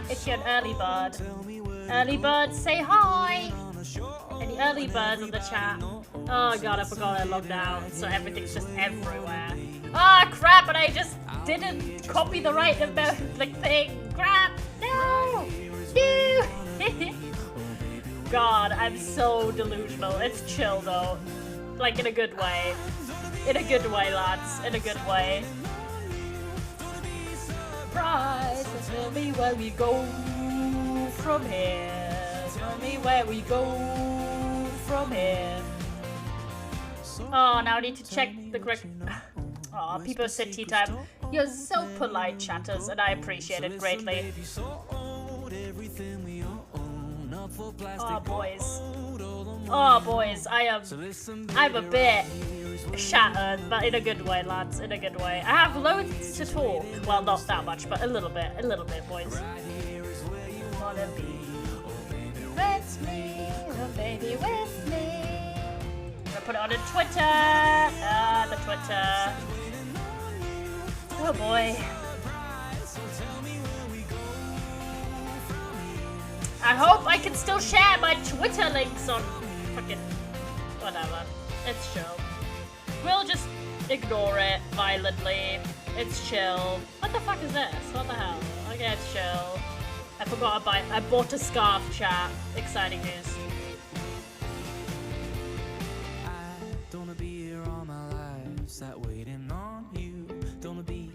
It's your early bird. Early bird, say hi! Any early birds in the chat? Oh god, I forgot I logged out, so everything's just everywhere. Ah, crap, and I just didn't copy the right like thing. Crap! No! No! God, I'm so delusional. It's chill though. Like in a good way. In a good way, lads. In a good way. Surprise! Tell me where we go from here. Tell me where we go from here. Oh, now I need to check the correct... Oh, people said tea time. You're so polite, chatters, and I appreciate it greatly. Oh, boys. Oh, boys, I'm a bit shattered, but in a good way, lads, in a good way. I have loads to talk. Well, not that much, but a little bit, boys. Wanna be with me, oh baby, with me. I'm gonna put it on a Twitter. The Twitter. Oh boy. I hope I can still share my Twitter links on fucking whatever. It's chill. We'll just ignore it violently. It's chill. What the fuck is this? What the hell? Okay, it's chill. I forgot I bought a scarf, chat. Exciting news.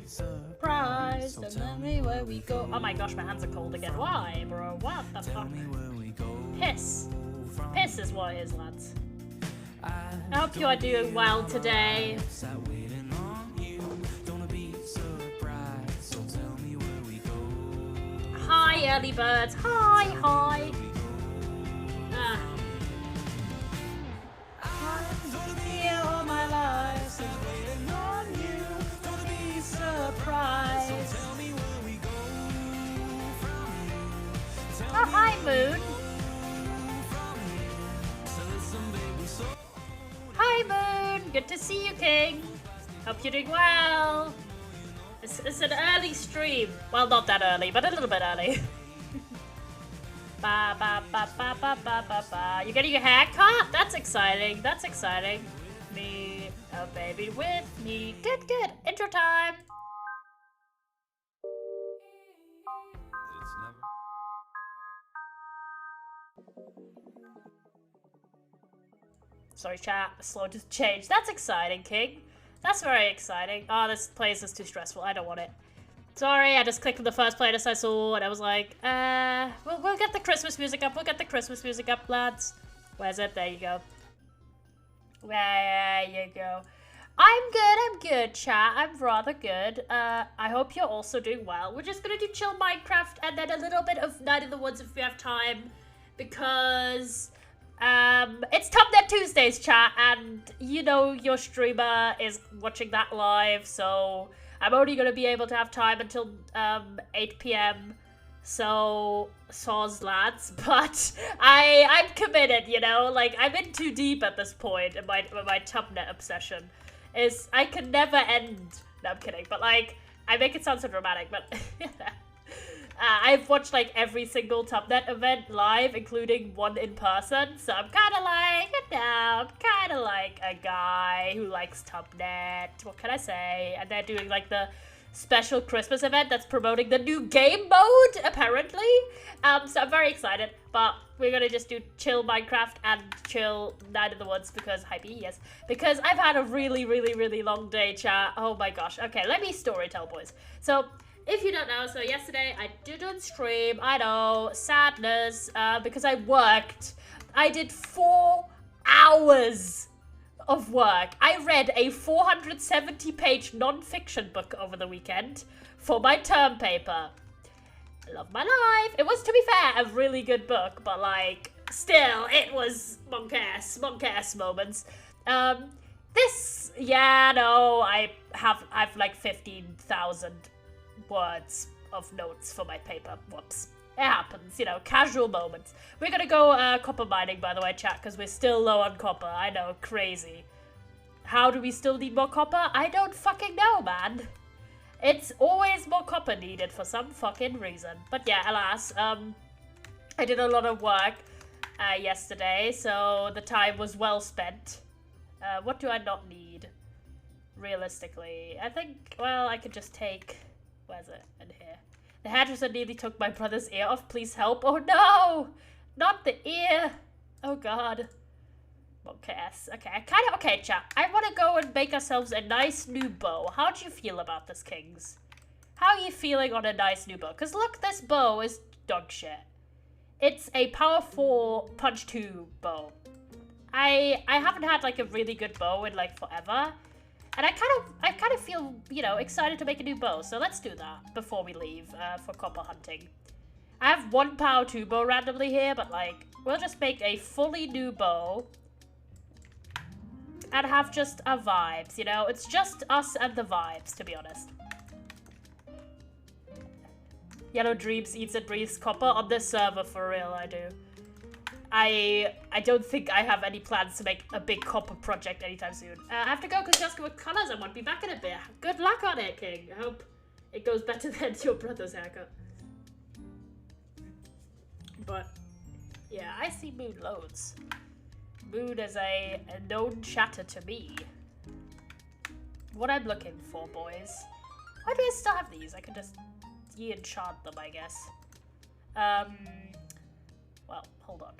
Surprise! Don't tell me where we go. Oh my gosh, my hands are cold again. Why, bro? What the fuck? Piss. Piss is what it is, lads. I hope you are doing well today. Hi, early birds. Hi, hi. I'm here all my life, so waiting on you. Gonna be surprised. So tell me where we go from here. Oh, hi, Moon. Hi, Moon. Good to see you, King. Hope you're doing well. It's an early stream. Well, not that early, but a little bit early. Ba ba ba ba ba ba ba ba. You're getting your hair cut? That's exciting. That's exciting. Me, oh baby, with me. Good, good. Intro time. Sorry, chat. Slow to change. That's exciting, King. That's very exciting. Oh, this place is too stressful. I don't want it. Sorry, I just clicked on the first playlist I saw and I was like, we'll get the Christmas music up. We'll get the Christmas music up, lads. Where's it? There you go. There you go. I'm good, chat. I'm rather good. I hope you're also doing well. We're just gonna do chill Minecraft and then a little bit of Night in the Woods if we have time. Because, it's Thumbnet Tuesdays, chat. And, you know, your streamer is watching that live, so I'm only gonna be able to have time until, 8 PM. So, soz, lads, but I'm committed, you know, like, I'm in too deep at this point in my Tubnet obsession. I can never end, no, I'm kidding, but, like, I make it sound so dramatic, but, I've watched, like, every single Tubnet event live, including one in person, so I'm kind of like, you know, I'm kind of like a guy who likes Tubnet, what can I say, and they're doing, like, the special Christmas event that's promoting the new game mode, apparently. So I'm very excited, but we're gonna just do chill Minecraft and chill Night in the Woods because hypey, yes. Because I've had a really, really, really long day, chat. Oh my gosh. Okay, let me storytell, boys. So, if you don't know, so yesterday I didn't stream. I know, sadness, because I worked. I did 4 hours of work. I read a 470-page non-fiction book over the weekend for my term paper. I love my life. It was, to be fair, a really good book, but like, still, it was monk-ass moments. I've like 15,000 words of notes for my paper. Whoops. It happens, you know, casual moments. We're gonna go copper mining, by the way, chat, because we're still low on copper. I know, crazy. How do we still need more copper? I don't fucking know, man. It's always more copper needed for some fucking reason. But yeah, alas, I did a lot of work yesterday, so the time was well spent. What do I not need? Realistically, I think, well, I could just take... Where's it? In here. The hairdresser nearly took my brother's ear off. Please help. Oh no! Not the ear! Oh god. Okay, okay, chat. I want to go and make ourselves a nice new bow. How do you feel about this, Kings? How are you feeling on a nice new bow? Because look, this bow is dog shit. It's a power 4 punch 2 bow. I haven't had like a really good bow in like forever. And I kind of feel, you know, excited to make a new bow. So let's do that before we leave for copper hunting. I have 1 power 2 bow randomly here, but like, we'll just make a fully new bow. And have just our vibes, you know? It's just us and the vibes, to be honest. Yellow Dreams eats and breathes copper on this server, for real, I do. I don't think I have any plans to make a big copper project anytime soon. I have to go because just what colours I want. Be back in a bit. Good luck on it, King. I hope it goes better than your brother's haircut. But, yeah, I see moon loads. Moon is a known chatter to me. What I'm looking for, boys. Why do I still have these? I could just de-enchant them, I guess. Well, hold on.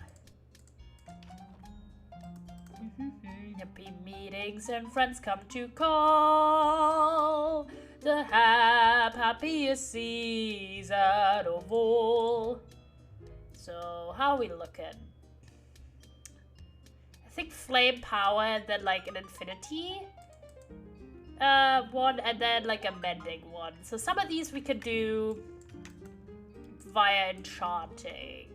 Happy meetings and friends come to call. The happiest season of all. So, how are we looking? I think flame power and then like an infinity one and then like a mending one. So some of these we could do via enchanting.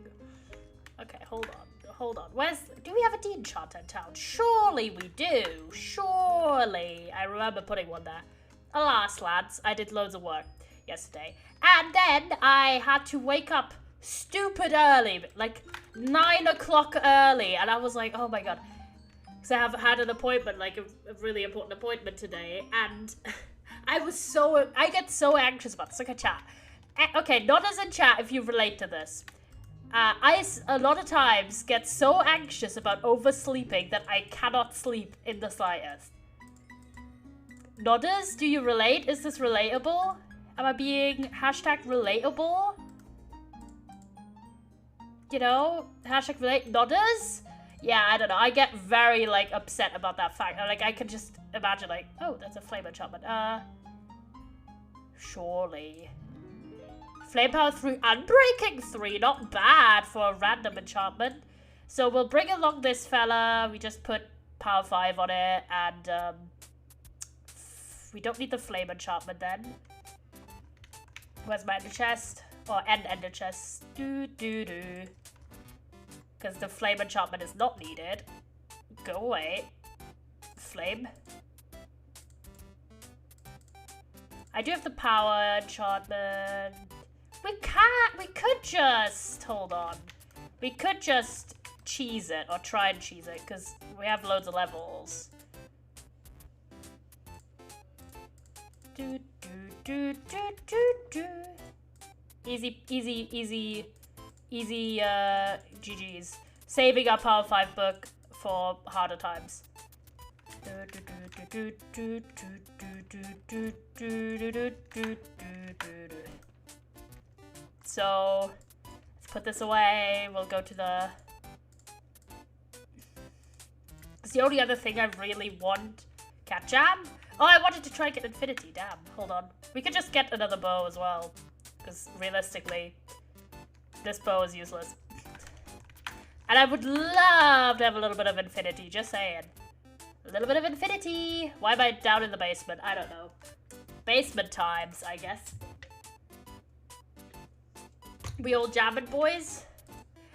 Okay, hold on. Do we have a de-enchanter in town? Surely we do. Surely. I remember putting one there. Alas, lads, I did loads of work yesterday. And then I had to wake up stupid early, like 9 o'clock early, and I was like, oh my god, because I have had an appointment, like a really important appointment today, and I get so anxious about this. Okay, chat. Okay, not as in chat if you relate to this. I a lot of times get so anxious about oversleeping that I cannot sleep in the slightest. Nodders, do you relate? Is this relatable? Am I being #relatable? You know, #relate nodders? Yeah, I don't know. I get very, like, upset about that fact. Like, I can just imagine, like, oh, that's a flame enchantment. Surely. Flame power 3, unbreaking 3. Not bad for a random enchantment. So we'll bring along this fella. We just put power 5 on it. And, we don't need the flame enchantment then. Where's my ender chest? Or ender chest. Because the flame enchantment is not needed. Go away. Flame. I do have the power enchantment. We could just, hold on. We could just cheese it, or try and cheese it, because we have loads of levels. Easy, GG's. Saving our power 5 book for harder times. So, let's put this away. We'll go to the... It's the only other thing I really want. Cat jam? Oh, I wanted to try and get infinity. Damn, hold on. We could just get another bow as well. Because realistically, this bow is useless. And I would love to have a little bit of infinity, just saying. A little bit of infinity. Why am I down in the basement? I don't know. Basement times, I guess. We all jamming, boys?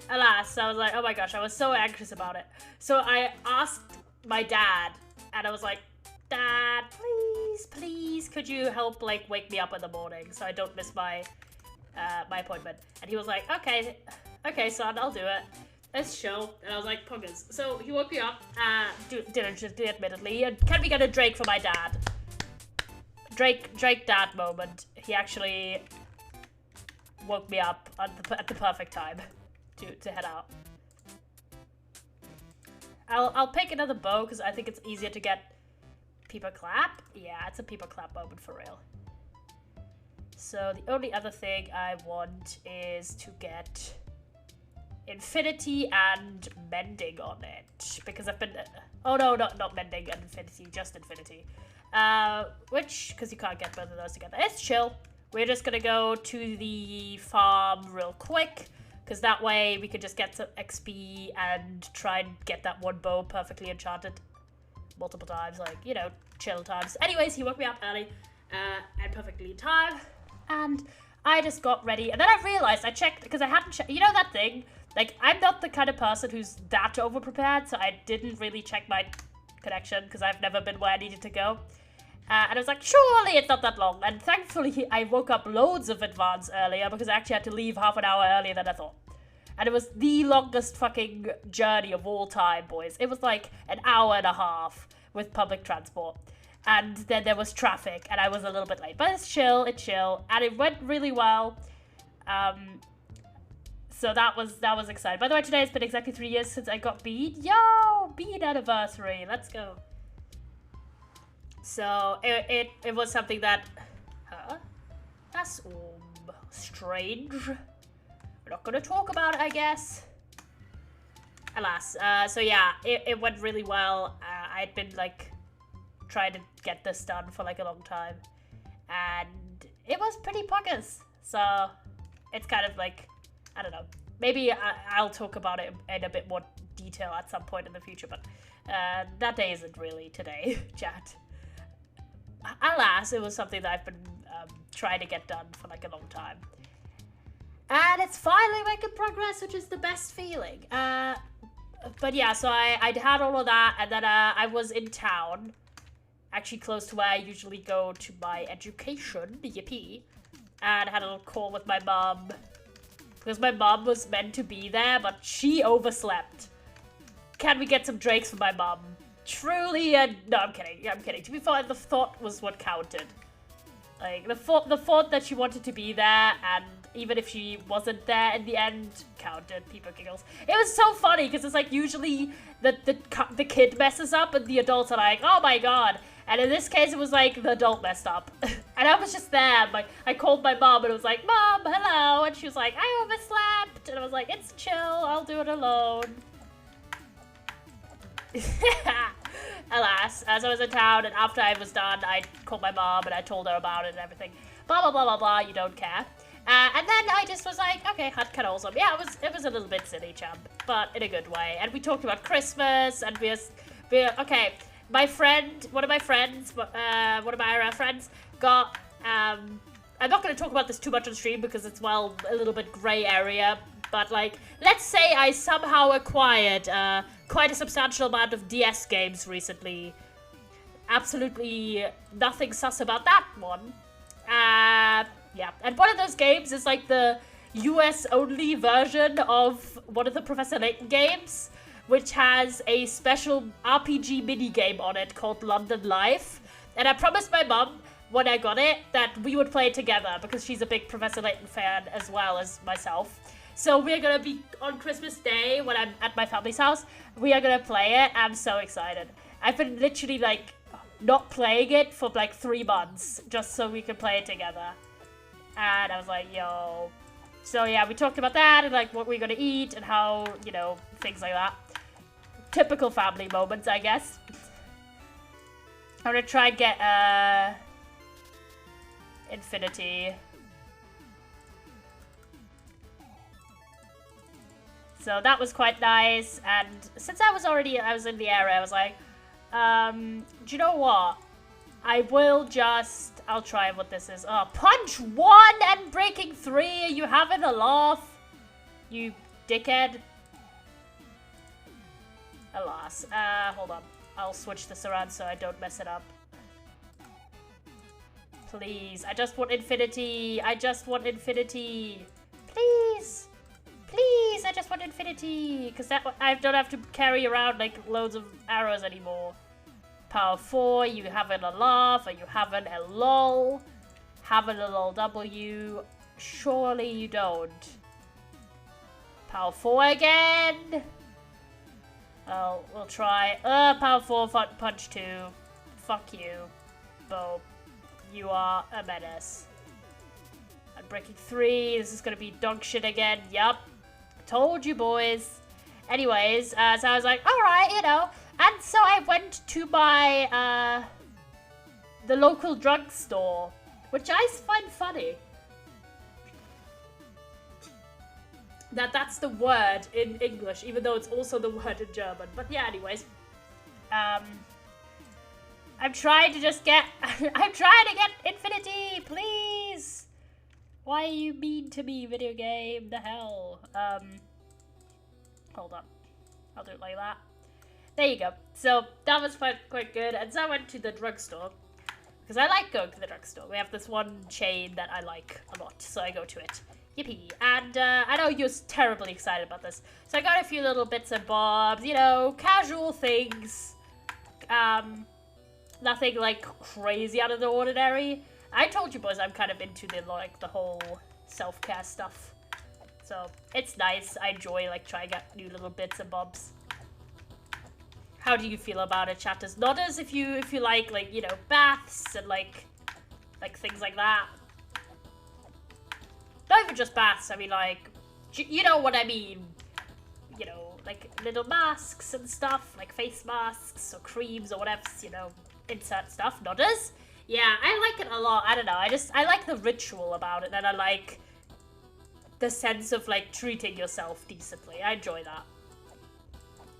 Alas, I was like, oh my gosh, I was so anxious about it. So I asked my dad, and I was like, Dad, please, could you help, like, wake me up in the morning so I don't miss my my appointment? And he was like, okay, son, I'll do it. Let's chill. And I was like, poggers. So he woke me up, didn't admittedly, and can we get a drink for my dad? Drake dad moment. He actually woke me up at the perfect time to head out. I'll pick another bow because I think it's easier to get people clap. Yeah, it's a people clap moment for real. So the only other thing I want is to get Infinity and Mending on it because I've been oh no, not Mending and Infinity, just Infinity. Which, because you can't get both of those together. It's chill. We're just gonna go to the farm real quick because that way we can just get some XP and try and get that one bow perfectly enchanted multiple times, like, you know, chill times. Anyways, he woke me up early and perfectly in time, and I just got ready, and then I realized, I checked, because I hadn't checked, you know that thing? Like, I'm not the kind of person who's that over-prepared, so I didn't really check my connection, because I've never been where I needed to go. And I was like, surely it's not that long, and thankfully I woke up loads of advance earlier, because I actually had to leave half an hour earlier than I thought. And it was the longest fucking journey of all time, boys. It was like an hour and a half with public transport. And then there was traffic, and I was a little bit late. But it's chill, and it went really well. So that was exciting. By the way, today has been exactly 3 years since I got bead. Yo, bead anniversary. Let's go. So it was something that, that's strange. We're not gonna talk about it, I guess. Alas. So yeah, it went really well. I'd been like trying to get this done for like a long time, and it was pretty puckers. So it's kind of like, I don't know. Maybe I'll talk about it in a bit more detail at some point in the future, but that day isn't really today, chat. Alas, it was something that I've been trying to get done for like a long time. And it's finally making progress, which is the best feeling. But yeah, so I'd had all of that, and then I was in town, actually close to where I usually go to my education, yippee, and had a little call with my mom, because my mom was meant to be there, but she overslept. Can we get some drakes for my mom? Truly, no, I'm kidding. To be fair, the thought was what counted. Like, the thought that she wanted to be there, and even if she wasn't there in the end, counted. People giggles. It was so funny, because it's like, usually the kid messes up, and the adults are like, oh my god. And in this case, it was like, the adult messed up. And I was just there, like, I called my mom, and it was like, Mom, hello. And she was like, I overslept. And I was like, it's chill, I'll do it alone. Alas, as I was in town, and after I was done, I called my mom and I told her about it and everything. Blah, blah, blah, blah, blah, you don't care. And then I just was like, okay, had kind of awesome. Yeah, it was a little bit silly, chump, but in a good way. And we talked about Christmas, and okay, one of my IRL friends got, I'm not going to talk about this too much on stream because it's, well, a little bit gray area. But, like, let's say I somehow acquired quite a substantial amount of DS games recently. Absolutely nothing sus about that one. Yeah. And one of those games is, like, the US-only version of one of the Professor Layton games, which has a special RPG minigame on it called London Life. And I promised my mum, when I got it, that we would play it together, because she's a big Professor Layton fan as well as myself. So we're gonna be, on Christmas Day, when I'm at my family's house, we are gonna play it. I'm so excited. I've been literally, like, not playing it for, like, 3 months, just so we can play it together. And I was like, yo. So, yeah, we talked about that, and, like, what we're gonna eat, and how, you know, things like that. Typical family moments, I guess. I'm gonna try and get, Infinity. So that was quite nice, and since I was in the area, I was like, do you know what? I'll try what this is. Oh, punch 1 and breaking 3, are you having a laugh? You dickhead. Alas. Hold on. I'll switch this around so I don't mess it up. Please, I just want Infinity. Please. Please, I just want Infinity, because I don't have to carry around, like, loads of arrows anymore. Power 4, you having a laugh, are you having a lol? Having a lol W? Surely you don't. Power 4 again? Oh, we'll try. Power 4, punch 2. Fuck you. Bo. You are a menace. Unbreaking 3, this is gonna be dog shit again. Yup. Told you, boys. Anyways, so I was like, alright, you know. And so I went to my, the local drugstore, which I find funny. That's the word in English, even though it's also the word in German. But yeah, anyways. I'm trying to just get... I'm trying to get infinity, please! Why are you mean to me, video game? The hell? Hold on. I'll do it like that. There you go. So, that was quite good. And so I went to the drugstore. Because I like going to the drugstore. We have this one chain that I like a lot. So I go to it. Yippee. And I know you're terribly excited about this. So I got a few little bits and bobs. You know, casual things. Nothing, like, crazy out of the ordinary. I told you boys I'm kind of into the whole self-care stuff. So, it's nice. I enjoy, like, trying out new little bits and bobs. How do you feel about it, chatters? Nodders if you like, you know, baths and, like things like that. Not even just baths, I mean, like, you know what I mean. You know, like, little masks and stuff, like face masks or creams or whatever, you know, insert stuff. Nodders? Yeah, I like it a lot. I don't know. I like the ritual about it, and I like the sense of, like, treating yourself decently. I enjoy that.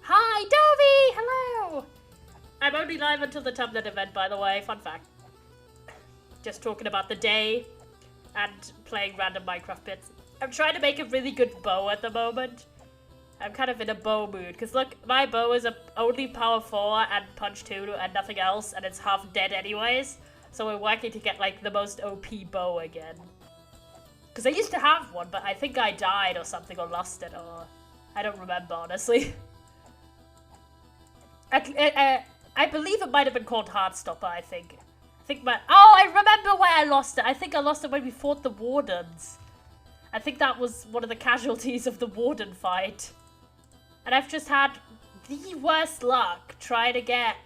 Hi, Dovey! Hello! I'm only live until the Tumblr event, by the way. Fun fact. Just talking about the day and playing random Minecraft bits. I'm trying to make a really good bow at the moment. I'm kind of in a bow mood. Because look, my bow is only power 4 and punch 2 and nothing else. And it's half dead anyways. So we're working to get, like, the most OP bow again. Because I used to have one, but I think I died or something or lost it. Or I don't remember, honestly. I believe it might have been called Heartstopper, I think. Oh, I remember where I lost it. I think I lost it when we fought the Wardens. I think that was one of the casualties of the Warden fight. And I've just had the worst luck trying to get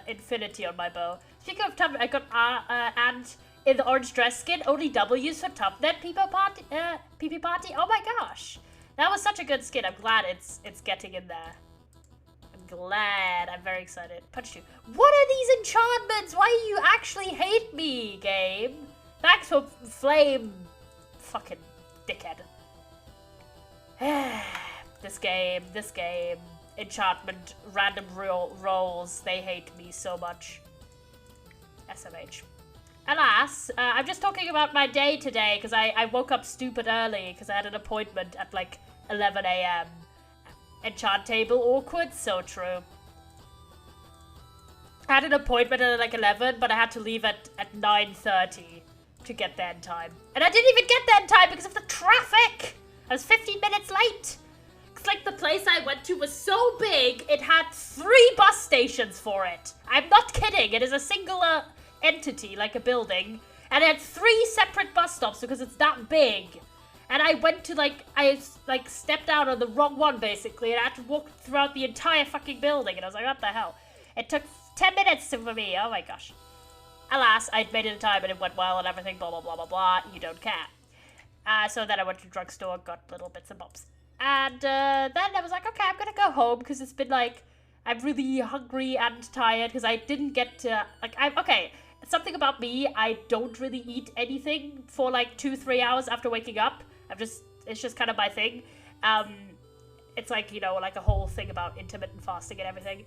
infinity on my bow. Speaking of Tumblr, I got and in the orange dress skin, only W's for Tumblr PP party. Oh my gosh. That was such a good skin. I'm glad it's getting in there. Glad. I'm very excited. Punch 2. What are these enchantments? Why do you actually hate me, game? Thanks for flame. Fucking dickhead. This game. Enchantment, random rolls. They hate me so much. SMH. Alas, I'm just talking about my day today because I woke up stupid early because I had an appointment at like 11 a.m. Enchant table awkward, so true. I had an appointment at like 11, but I had to leave at 9:30 to get there in time. And I didn't even get there in time because of the traffic! I was 15 minutes late! It's like the place I went to was so big, it had 3 bus stations for it. I'm not kidding, it is a singular entity, like a building. And it had 3 separate bus stops because it's that big. And I went to, I stepped out on the wrong one, basically, and I had to walk throughout the entire fucking building, and I was like, what the hell? It took 10 minutes for me, oh my gosh. Alas, I'd made it in time, and it went well, and everything, blah, blah, blah, blah, blah, you don't care. So then I went to the drugstore, got little bits and bobs. And then I was like, okay, I'm gonna go home, because it's been, I'm really hungry and tired, because I didn't get to, okay. Something about me, I don't really eat anything for 2-3 hours after waking up. It's just kind of my thing. It's a whole thing about intermittent fasting and everything.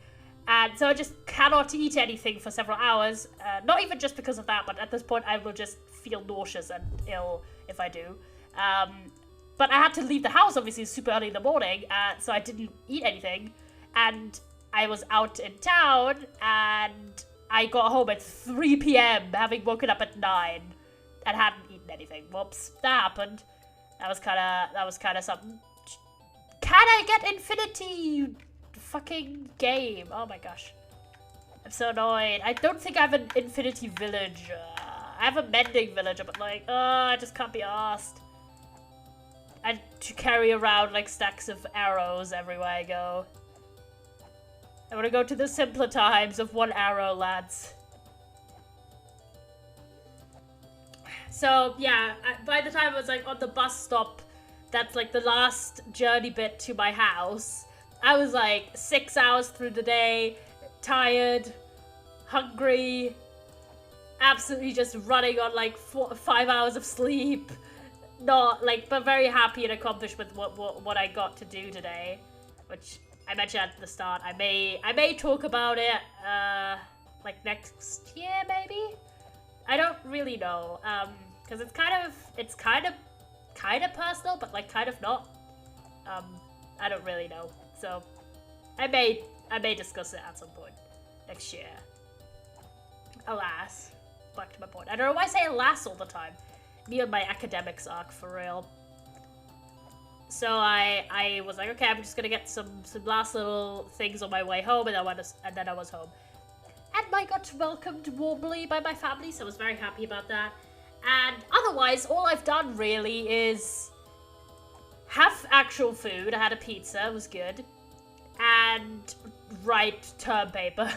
And so I just cannot eat anything for several hours. Not even just because of that, but at this point I will just feel nauseous and ill if I do. But I had to leave the house obviously super early in the morning, so I didn't eat anything. And I was out in town and I got home at 3 p.m. having woken up at 9 and hadn't eaten anything. Whoops, that happened. That was kind of something. Can I get infinity, you fucking game? Oh my gosh. I'm so annoyed. I don't think I have an infinity villager. I have a mending villager, but like, I just can't be arsed. And to carry around like stacks of arrows everywhere I go. I want to go to the simpler times of 1 arrow, lads. So, yeah, by the time I was like on the bus stop, that's like the last journey bit to my house, I was like 6 hours through the day, tired, hungry, absolutely just running on like 5 hours of sleep. Not like, but very happy and accomplished with what I got to do today, which I mentioned at the start. I may talk about it like next year maybe. I don't really know because it's kind of personal, but like kind of not. I don't really know, so I may discuss it at some point next year. Alas, back to my point. I don't know why I say alas all the time. Me and my academics arc, for real. So I was like, okay, I'm just gonna get some last little things on my way home, and then I was home. And I got welcomed warmly by my family, so I was very happy about that. And otherwise, all I've done really is have actual food. I had a pizza, it was good. And write term paper.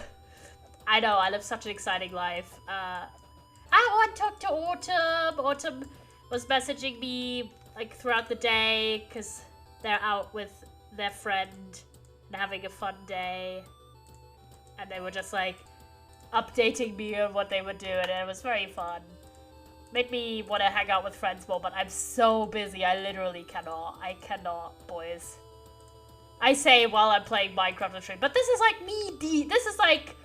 I know, I live such an exciting life. I went to talk to Autumn. Autumn was messaging me like throughout the day because they're out with their friend and having a fun day. And they were just like updating me on what they were doing, and it was very fun. Made me want to hang out with friends more, but I'm so busy, I literally cannot. I cannot, boys. I say while I'm playing Minecraft on stream, but this is like this is like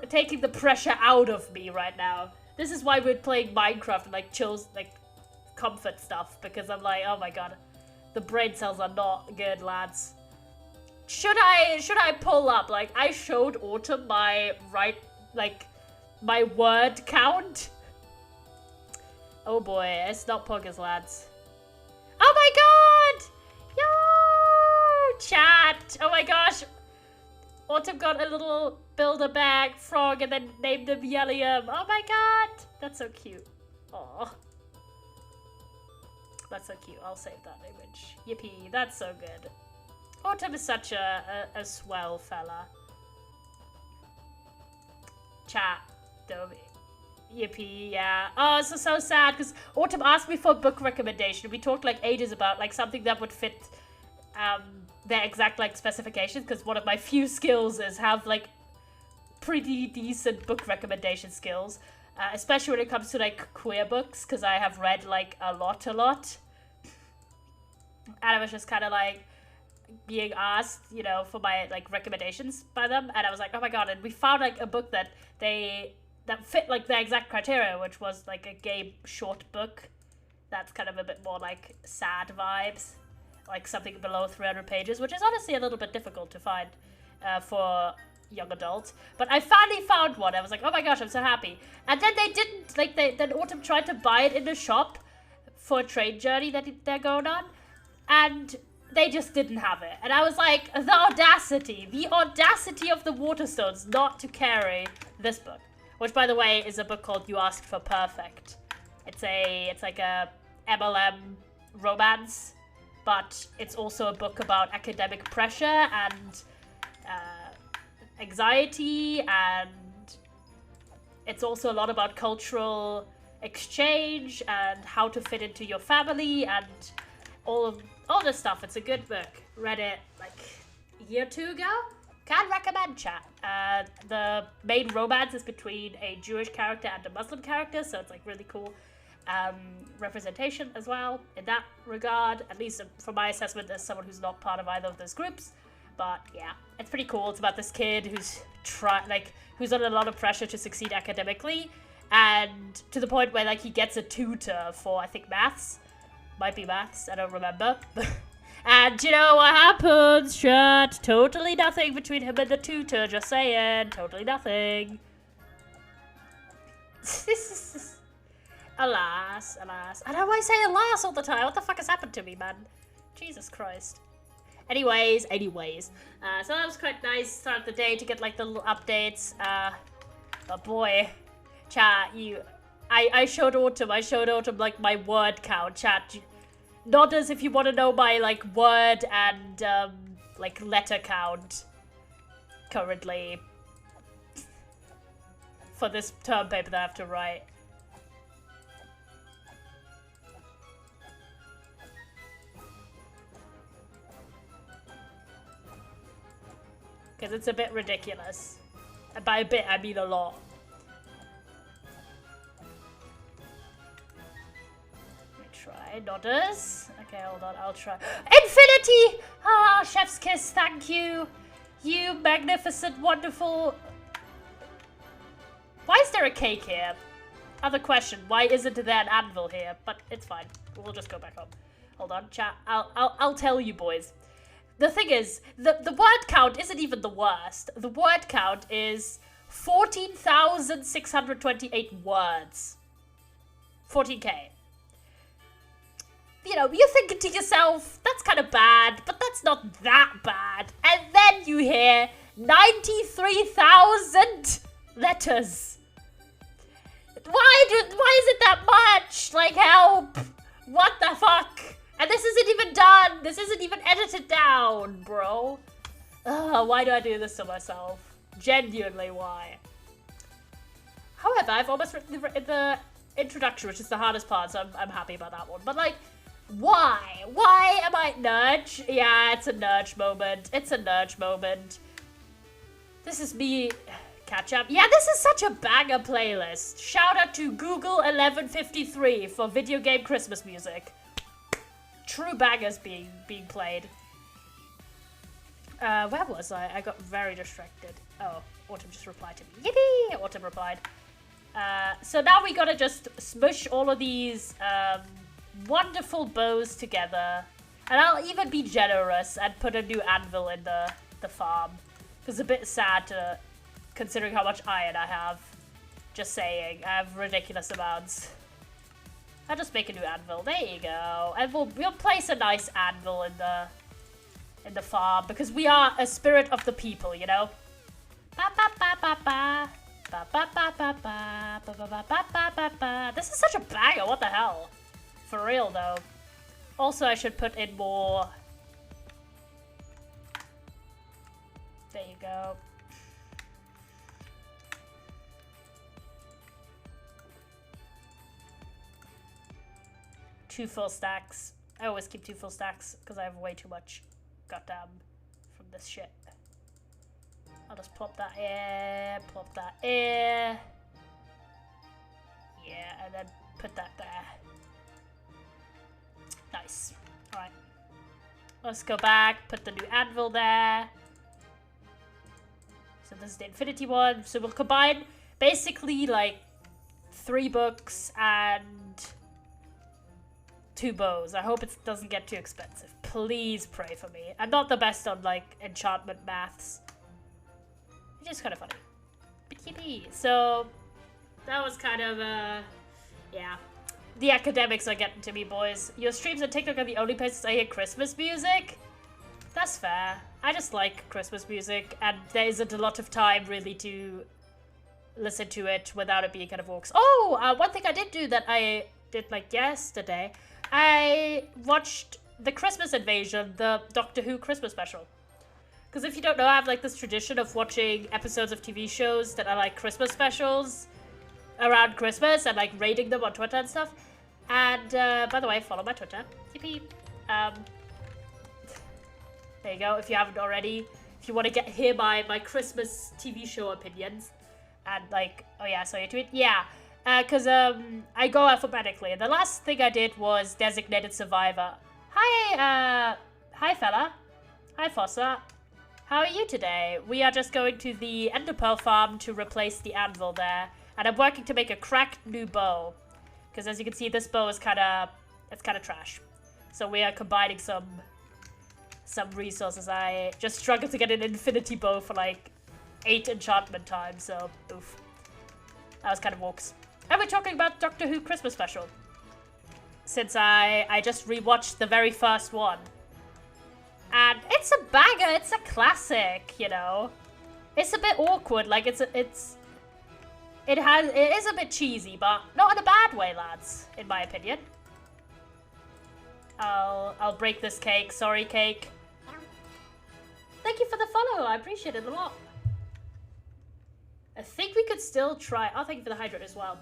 taking the pressure out of me right now. This is why we're playing Minecraft and like chills, like comfort stuff, because I'm like, oh my god, the brain cells are not good, lads. Should I pull up? Like, I showed Autumn my my word count. Oh boy, it's not poggers, lads. Oh my god! Yo! Chat! Oh my gosh! Autumn got a little Build-A-Bag frog and then named him Yellium. Oh my god! That's so cute. Aw. That's so cute. I'll save that image. Yippee, that's so good. Autumn is such a swell fella. Chat. Yippee, yeah. Oh, it's so sad because Autumn asked me for a book recommendation. We talked like ages about like something that would fit their exact like specifications, because one of my few skills is have like pretty decent book recommendation skills, especially when it comes to like queer books, because I have read like a lot. And I was just kind of like being asked, you know, for my like recommendations by them, and I was like, oh my god. And we found like a book that fit like the exact criteria, which was like a gay short book that's kind of a bit more like sad vibes, like something below 300 pages, which is honestly a little bit difficult to find for young adults. But I finally found one. I was like, oh my gosh, I'm so happy. And then they didn't, like, then Autumn tried to buy it in the shop for a train journey that they're going on, and they just didn't have it. And I was like, the audacity of the Waterstones not to carry this book. Which, by the way, is a book called You Asked for Perfect. It's like a MLM romance, but it's also a book about academic pressure and anxiety, and it's also a lot about cultural exchange and how to fit into your family and all this stuff. It's a good book. Read it like a year or two ago. Can recommend, chat. The main romance is between a Jewish character and a Muslim character, so it's like really cool representation as well in that regard, at least from my assessment as someone who's not part of either of those groups. But yeah, it's pretty cool. It's about this kid who's who's under a lot of pressure to succeed academically, and to the point where like he gets a tutor for, I think, maths. Might be maths, I don't remember. And you know what happens, chat? Totally nothing between him and the tutor, just saying. Totally nothing. Alas. I don't know why I say alas all the time. What the fuck has happened to me, man? Jesus Christ. Anyways. So that was quite nice start of the day to get like the little updates. But boy, chat, I showed Autumn like my word count, chat. Not as if you want to know my like word and like letter count currently for this term paper that I have to write. Because it's a bit ridiculous. And by a bit, I mean a lot. Let me try. Nodders. Okay, hold on. I'll try. Infinity! Ah, chef's kiss. Thank you. You magnificent, wonderful... Why is there a cake here? Other question. Why isn't there an anvil here? But it's fine. We'll just go back up. Hold on, chat. I'll tell you, boys. The thing is, the word count isn't even the worst. The word count is 14,628 words. 14k. You know, you're thinking to yourself, that's kind of bad, but that's not that bad. And then you hear 93,000 letters. Why is it that much? Like, help. What the fuck? And this isn't even done. This isn't even edited down, bro. Ugh, why do I do this to myself? Genuinely, why? However, I've almost written the introduction, which is the hardest part, so I'm happy about that one. But, like, why? Why am I... Nudge? Yeah, it's a nudge moment. It's a nudge moment. This is me... Catch up. Yeah, this is such a banger playlist. Shout out to Google 1153 for video game Christmas music. True bangers being played. Where was I? I got very distracted. Oh, Autumn just replied to me. Yippee! Autumn replied. So now we gotta just smush all of these wonderful bows together. And I'll even be generous and put a new anvil in the farm. It's a bit sad to... Considering how much iron I have. Just saying, I have ridiculous amounts. I'll just make a new anvil. There you go. And we'll place a nice anvil in the farm because we are a spirit of the people, you know. This is such a banger. What the hell? For real though. Also, I should put in more. There you go. 2 full stacks. I always keep 2 full stacks because I have way too much goddamn from this shit. I'll just plop that here, plop that here. Yeah, and then put that there. Nice. Alright. Let's go back, put the new anvil there. So this is the infinity one. So we'll combine basically like 3 books and 2 bows. I hope it doesn't get too expensive. Please pray for me. I'm not the best on like enchantment maths. It's just kind of funny. But yippee. So that was kind of yeah. The academics are getting to me, boys. Your streams and TikTok are the only places I hear Christmas music. That's fair. I just like Christmas music, and there isn't a lot of time really to listen to it without it being kind of orcs. Oh, one thing I did do that I did like yesterday. I watched the Christmas Invasion, the Doctor Who Christmas special. Because if you don't know, I have like this tradition of watching episodes of TV shows that are like Christmas specials around Christmas and like rating them on Twitter and stuff. And by the way, follow my Twitter. Yippee. There you go, if you haven't already. If you want to hear my Christmas TV show opinions. And like, oh yeah, so you tweet? Yeah. Because I go alphabetically. And the last thing I did was Designated Survivor. Hi, hi fella. Hi Fossa. How are you today? We are just going to the Enderpearl farm to replace the anvil there. And I'm working to make a cracked new bow. Because as you can see, this bow is it's kind of trash. So we are combining some resources. I just struggled to get an infinity bow for like 8 enchantment times, so oof. That was kind of walks. And we're talking about Doctor Who Christmas special. Since I just rewatched the very first one. And It's a banger, it's a classic, you know. It's a bit awkward, like it is a bit cheesy, but not in a bad way, lads, in my opinion. I'll break this cake, sorry cake. Thank you for the follow, I appreciate it a lot. I think we could still try, oh, thank you for the hydrate as well.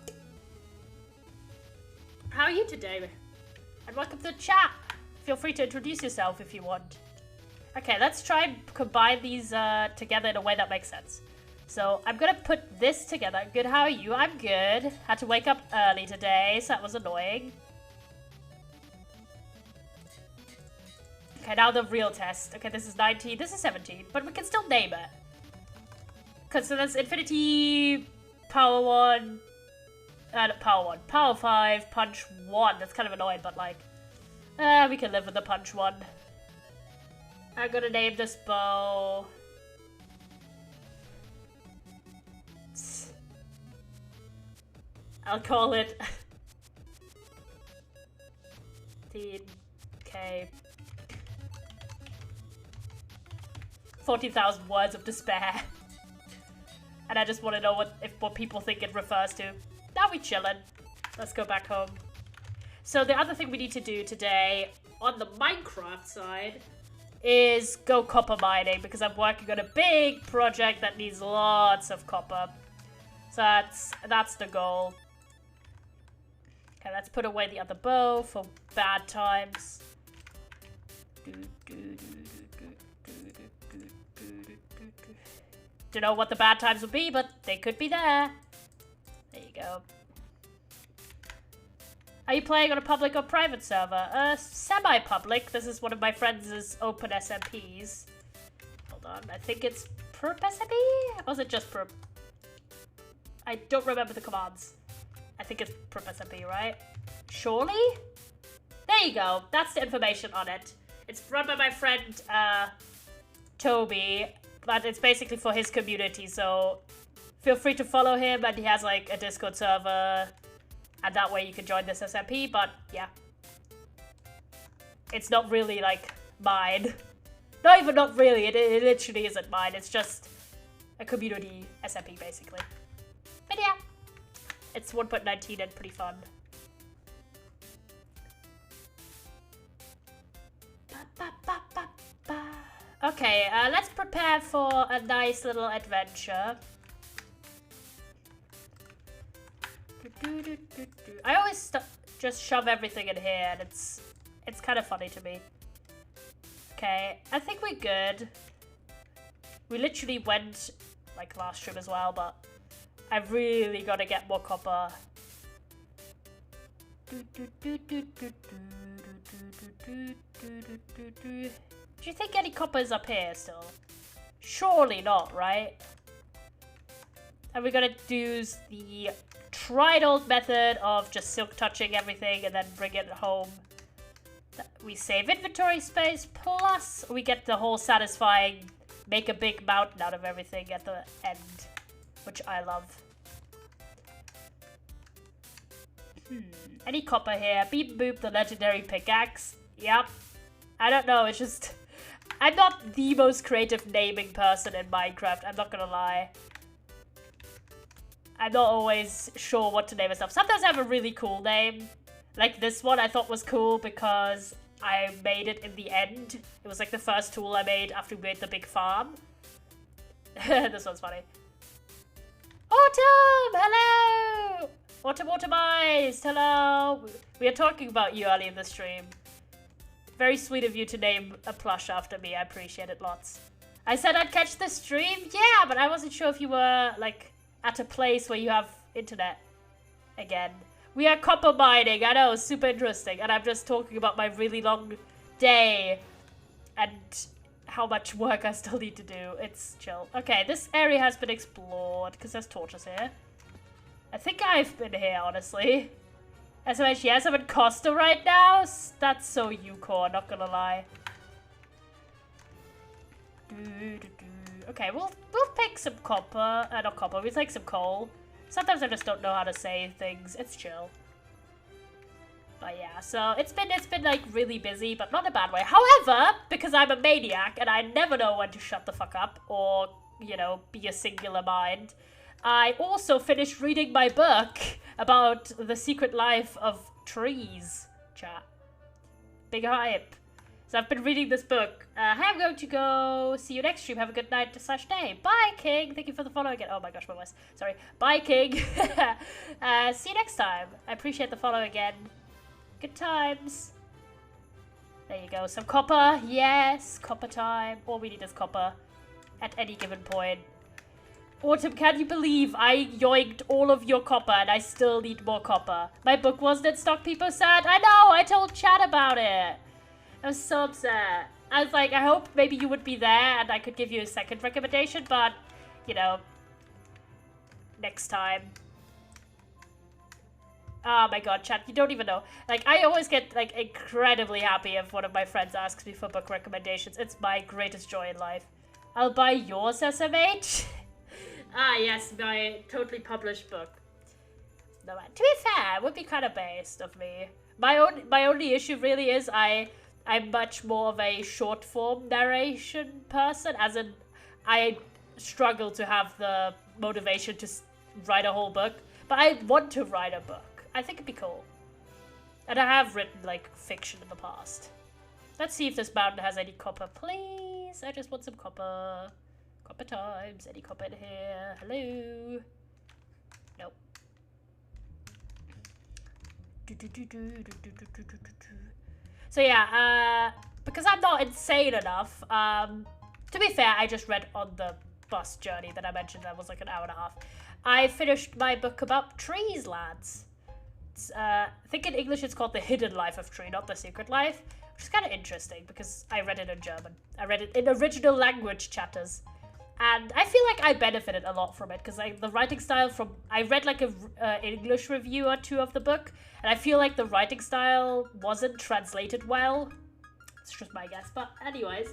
How are you today? And welcome to the chat. Feel free to introduce yourself if you want. Okay, let's try and combine these together in a way that makes sense. So I'm gonna put this together. Good, how are you? I'm good. Had to wake up early today, so that was annoying. Okay, now the real test. Okay, this is 19, this is 17, but we can still name it. Cause so that's infinity, power 1, not power 1, power 5, punch 1. That's kind of annoying, but like, we can live with the punch 1. I'm gonna name this bow. I'll call it 15K. 40,000 words of despair. And I just want to know what people think it refers to. Now we chillin'. Let's go back home. So the other thing we need to do today on the Minecraft side is go copper mining, because I'm working on a big project that needs lots of copper. So that's the goal. Okay, let's put away the other bow for bad times. Don't know what the bad times will be, but they could be there. There you go. Are you playing on a public or private server? Semi-public. This is one of my friends' open SMPs. Hold on, I think it's Prrp SMP? Or was it just Prrp? I don't remember the commands. I think it's Prrp SMP, right? Surely? There you go. That's the information on it. It's run by my friend, Toby, but it's basically for his community, so feel free to follow him, and he has like a Discord server, and that way you can join this SMP, but yeah. It's not really like mine. Not even not really, it literally isn't mine, it's just a community SMP basically. But yeah, it's 1.19 and pretty fun. Okay, let's prepare for a nice little adventure. I always just shove everything in here, and it's kind of funny to me. Okay, I think we're good. We literally went like last stream as well, but I've really got to get more copper. Do you think any copper is up here still? Surely not, right? And we're gonna use the tried old method of just silk touching everything and then bring it home. We save inventory space, plus we get the whole satisfying make a big mountain out of everything at the end, which I love. Any copper here? Beep boop, the legendary pickaxe. Yep. I don't know, it's just... I'm not the most creative naming person in Minecraft, I'm not gonna lie. I'm not always sure what to name myself. Sometimes I have a really cool name. Like this one I thought was cool because I made it in the end. It was like the first tool I made after we made the big farm. This one's funny. Autumn! Hello! Autumn Eyes! Hello! We are talking about you early in the stream. Very sweet of you to name a plush after me. I appreciate it lots. I said I'd catch the stream? Yeah, but I wasn't sure if you were, like, at a place where you have internet again. We are copper mining. I know, super interesting. And I'm just talking about my really long day and how much work I still need to do. It's chill. Okay, this area has been explored because there's torches here. I think I've been here, honestly. SMH, yes, I'm in Costa right now. That's so Yukon, not gonna lie. Okay, we'll pick some copper. Not copper, we'll take some coal. Sometimes I just don't know how to say things. It's chill. But yeah, so it's been like really busy, but not in a bad way. However, because I'm a maniac and I never know when to shut the fuck up or, you know, be a singular mind, I also finished reading my book about the secret life of trees, chat. Big hype. So I've been reading this book. I'm going to go see you next stream. Have a good night / day. Bye, King. Thank you for the follow again. Oh my gosh, my voice. Sorry. Bye, King. See you next time. I appreciate the follow again. Good times. There you go. Some copper. Yes, copper time. All we need is copper at any given point. Autumn, can you believe I yoinked all of your copper and I still need more copper? My book wasn't in stock, people said. I know, I told chat about it. I was so upset. I was like, I hope maybe you would be there and I could give you a second recommendation, but, you know, next time. Oh my god, chat, you don't even know. Like, I always get, like, incredibly happy if one of my friends asks me for book recommendations. It's my greatest joy in life. I'll buy yours, SMH. Ah, yes, my totally published book. No, to be fair, it would be kind of based of me. My only issue really is I'm much more of a short form narration person, as in I struggle to have the motivation to write a whole book, but I want to write a book. I think it'd be cool. And I have written, like, fiction in the past. Let's see if this mountain has any copper, please. I just want some copper. Copper times. Any copper in here? Hello? Nope. So yeah, because I'm not insane enough, to be fair, I just read on the bus journey that I mentioned that was like an hour and a half. I finished my book about trees, lads. It's, I think in English it's called The Hidden Life of Tree, not The Secret Life, which is kind of interesting because I read it in German. I read it in original language, chatters. And I feel like I benefited a lot from it because the writing style I read like an English review or two of the book, and I feel like the writing style wasn't translated well. It's just my guess, but anyways.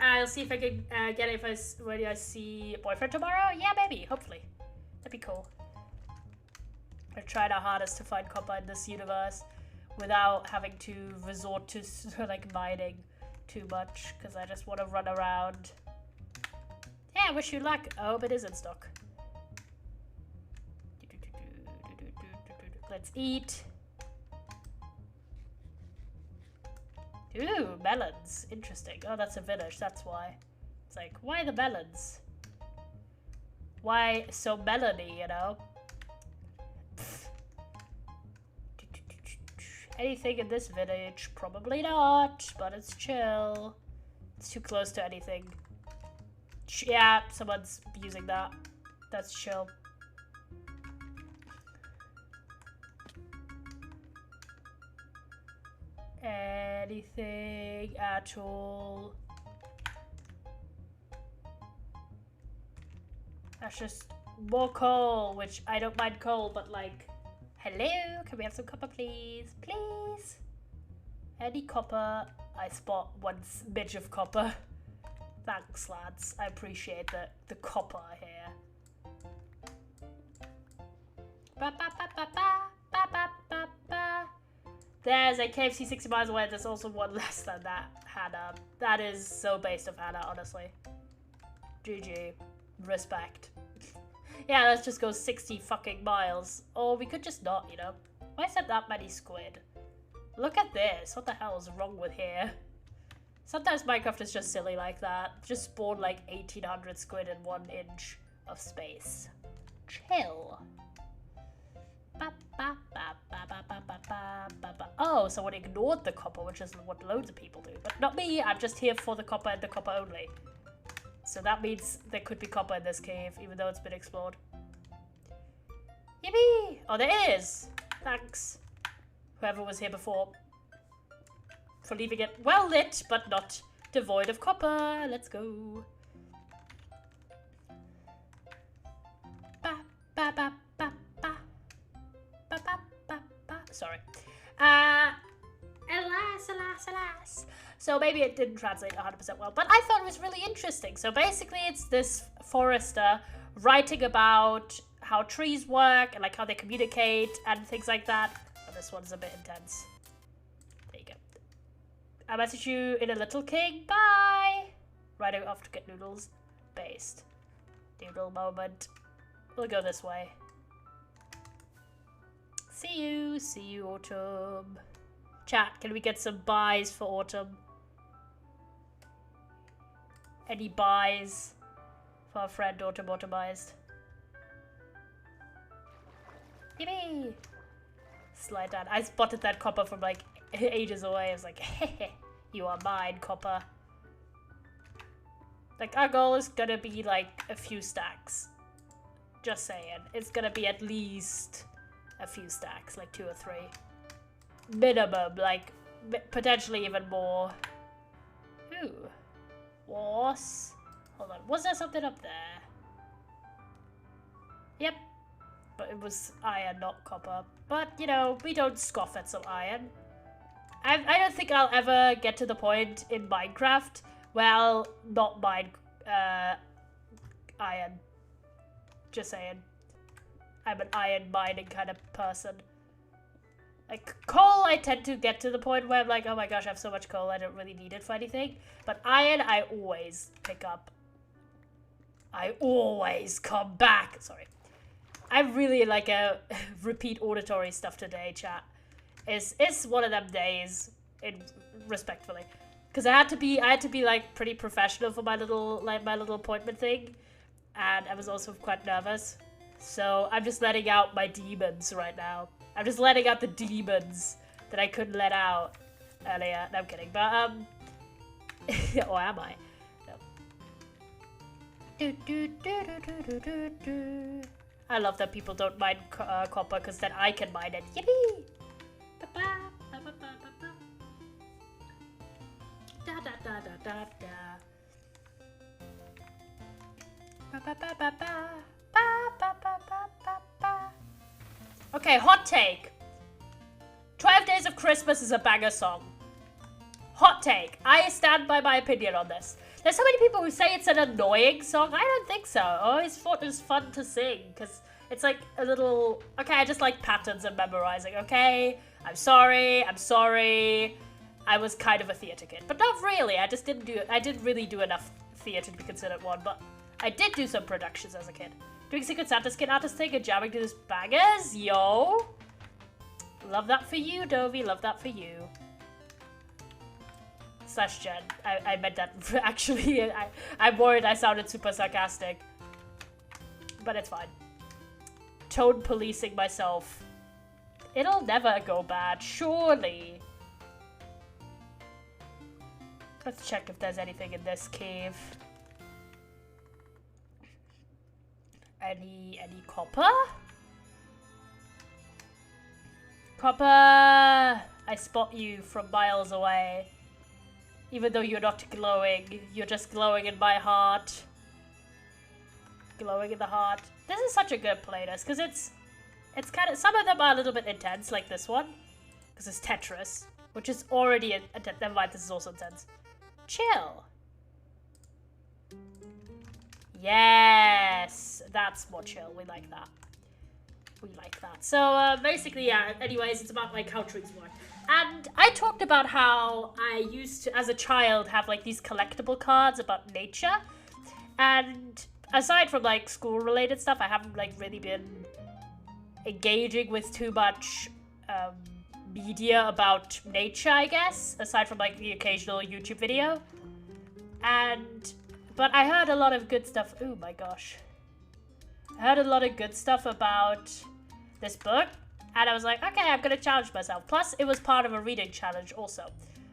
I'll see if I can get it when I see a boyfriend tomorrow. Yeah, maybe, hopefully. That'd be cool. We're trying our hardest to find copper in this universe without having to resort to like mining too much, because I just want to run around. Yeah, wish you luck. Oh, but it is in stock. Let's eat. Ooh, melons. Interesting. Oh, that's a village, that's why. It's like, why the melons? Why so melony, you know? Anything in this village? Probably not, but it's chill. It's too close to anything. Yeah, someone's using that. That's chill. Anything at all? That's just more coal, which I don't mind coal, but like, hello, can we have some copper, please? Please? Any copper? I spot one smidge of copper. Thanks, lads. I appreciate the copper here. Ba, ba, ba, ba, ba, ba, ba, ba, ba. There's a KFC 60 miles away. There's also one less than that, Hannah. That is so based of Hannah, honestly. GG. Respect. Yeah, let's just go 60 fucking miles. Or we could just not, you know. Why is there that many squid? Look at this. What the hell is wrong with here? Sometimes Minecraft is just silly like that. Just spawn like 1800 squid in 1 inch of space. Chill. Ba, ba, ba, ba, ba, ba, ba, ba, ba. Oh, someone ignored the copper, which is what loads of people do. But not me. I'm just here for the copper and the copper only. So that means there could be copper in this cave, even though it's been explored. Yippee! Oh, there is! Thanks. Whoever was here before. For leaving it well lit, but not devoid of copper. Let's go. Ba, ba, ba, ba, ba. Ba, ba, ba, ba. Sorry. Alas, alas, alas. So maybe it didn't translate 100% well, but I thought it was really interesting. So basically it's this forester writing about how trees work and like how they communicate and things like that. But this one's a bit intense. There you go. I message you in a little, king. Bye. Riding off to get noodles. Based. Noodle moment. We'll go this way. See you, Autumn. Chat, can we get some buys for Autumn? Any buys for our friend Autumn Automized? Yippee! Slide down. I spotted that copper from like ages away. I was like, hey, you are mine, copper. Like, our goal is gonna be like a few stacks. Just saying. It's gonna be at least a few stacks, like 2 or 3. Minimum, like potentially even more. Ooh. Was. Hold on. Was there something up there? Yep. But it was iron, not copper. But, you know, we don't scoff at some iron. I don't think I'll ever get to the point in Minecraft where I'll not mine iron. Just saying. I'm an iron mining kind of person. Like, coal, I tend to get to the point where I'm like, oh my gosh, I have so much coal, I don't really need it for anything. But iron, I always pick up. I always come back. Sorry. I'm really like a repeat auditory stuff today, chat. It's one of them days, respectfully. Because I had to be like pretty professional for my little appointment thing. And I was also quite nervous. So I'm just letting out my demons right now. I'm just letting out the demons that I couldn't let out earlier. No, I'm kidding. But, or am I? No. I love that people don't mine copper because then I can mine it. Yippee! Da da da da da da. Ba ba ba ba ba. Okay, hot take. 12 Days of Christmas is a banger song. Hot take. I stand by my opinion on this. There's so many people who say it's an annoying song. I don't think so. I always thought it was fun to sing because it's like a little... Okay, I just like patterns and memorizing, okay? I'm sorry. I was kind of a theater kid, but not really. I didn't really do enough theater to be considered one, but I did do some productions as a kid. Doing Secret Santa skin artist thing and jamming to this bangers, yo. Love that for you, Dovey. Love that for you. Slash Jen. I meant that actually. I'm worried I sounded super sarcastic. But it's fine. Tone policing myself. It'll never go bad, surely. Let's check if there's anything in this cave. Any copper? Copper! I spot you from miles away. Even though you're not glowing, you're just glowing in my heart. Glowing in the heart. This is such a good playlist, because it's kind of, some of them are a little bit intense, like this one. Because it's Tetris, which is already intense. Never mind, this is also intense. Chill. Yes, that's more chill. We like that. We like that. So basically, yeah. Anyways, it's about like how trees work. And I talked about how I used to, as a child, have like these collectible cards about nature. And aside from like school-related stuff, I haven't like really been engaging with too much media about nature, I guess. Aside from like the occasional YouTube video. But I heard a lot of good stuff. Oh my gosh. I heard a lot of good stuff about this book. And I was like, okay, I'm going to challenge myself. Plus, it was part of a reading challenge also.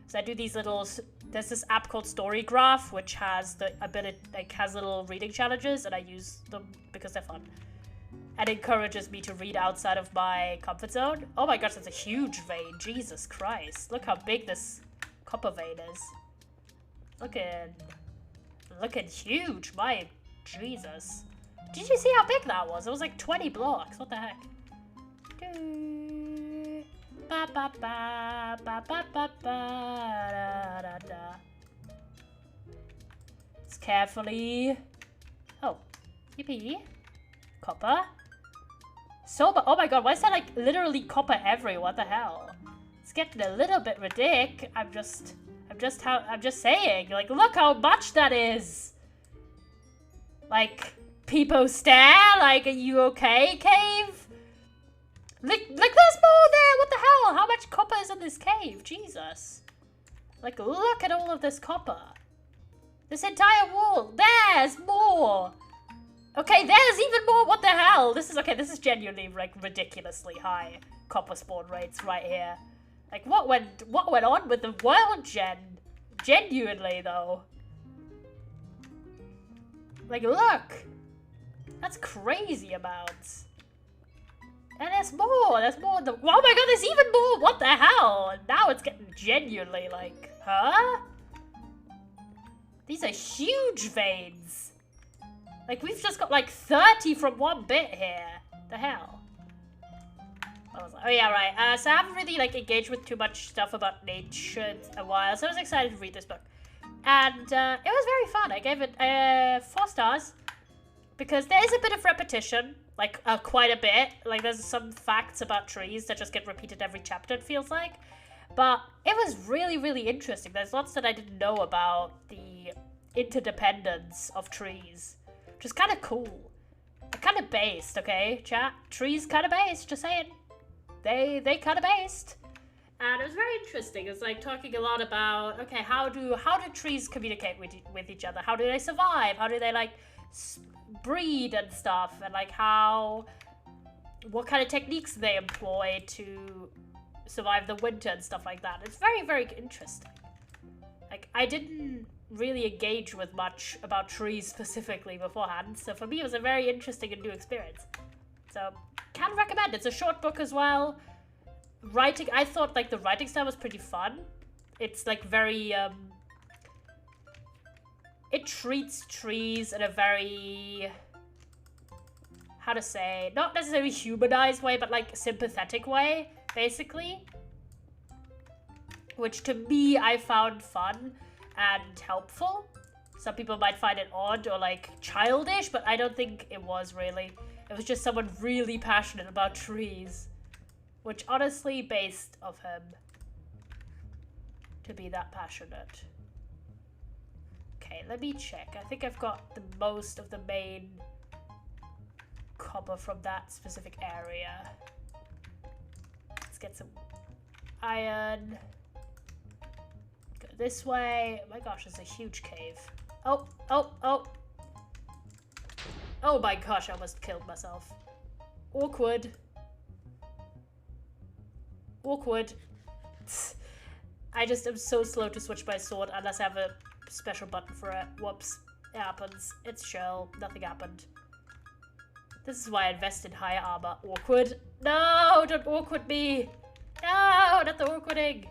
So I do these little... There's this app called Storygraph, which has the ability... Like, has little reading challenges. And I use them because they're fun. And encourages me to read outside of my comfort zone. Oh my gosh, that's a huge vein. Jesus Christ. Look how big this copper vein is. Looking huge, my Jesus. Did you see how big that was? It was like 20 blocks. What the heck? Ba ba ba ba ba ba ba da da. Just carefully. Oh, yippee. Copper. Oh my god, why is there like literally copper everywhere? What the hell? It's getting a little bit ridiculous. I'm just saying. Like, look how much that is. Like, people stare. Like, are you okay, cave? Like, there's more there. What the hell? How much copper is in this cave? Jesus. Like, look at all of this copper. This entire wall. There's more. Okay, there's even more. What the hell? This is genuinely, like, ridiculously high copper spawn rates right here. Like, what went on with the world gen? Genuinely, though. Like, look. That's crazy amounts. And there's more. Oh my god, there's even more. What the hell? Now it's getting genuinely like, huh? These are huge veins. Like, we've just got like 30 from one bit here. The hell? Oh yeah, right. So I haven't really like engaged with too much stuff about nature in a while, so I was excited to read this book. And it was very fun. I gave it 4 stars because there is a bit of repetition, like quite a bit. Like there's some facts about trees that just get repeated every chapter, it feels like. But it was really, really interesting. There's lots that I didn't know about the interdependence of trees, which is kind of cool. They're kind of based, okay, chat? Trees kind of based, just saying. They kind of based. And it was very interesting. It was like talking a lot about, okay, how do trees communicate with each other? How do they survive? How do they like breed and stuff? And like what kind of techniques they employ to survive the winter and stuff like that. It's very, very interesting. Like, I didn't really engage with much about trees specifically beforehand, so for me it was a very interesting and new experience. So, can recommend. It's a short book as well. Writing, I thought like the writing style was pretty fun. It's like very, it treats trees in a very, how to say, not necessarily humanized way, but like sympathetic way, basically. Which to me, I found fun and helpful. Some people might find it odd or like childish, but I don't think it was really. It was just someone really passionate about trees. Which honestly, based of him to be that passionate. Okay, let me check. I think I've got the most of the main copper from that specific area. Let's get some iron. Go this way. Oh my gosh, it's a huge cave. Oh. Oh my gosh, I almost killed myself. Awkward. I just am so slow to switch my sword unless I have a special button for it. Whoops. It happens. It's chill. Nothing happened. This is why I invest in higher armor. Awkward. No, don't awkward me. No, not the awkwarding.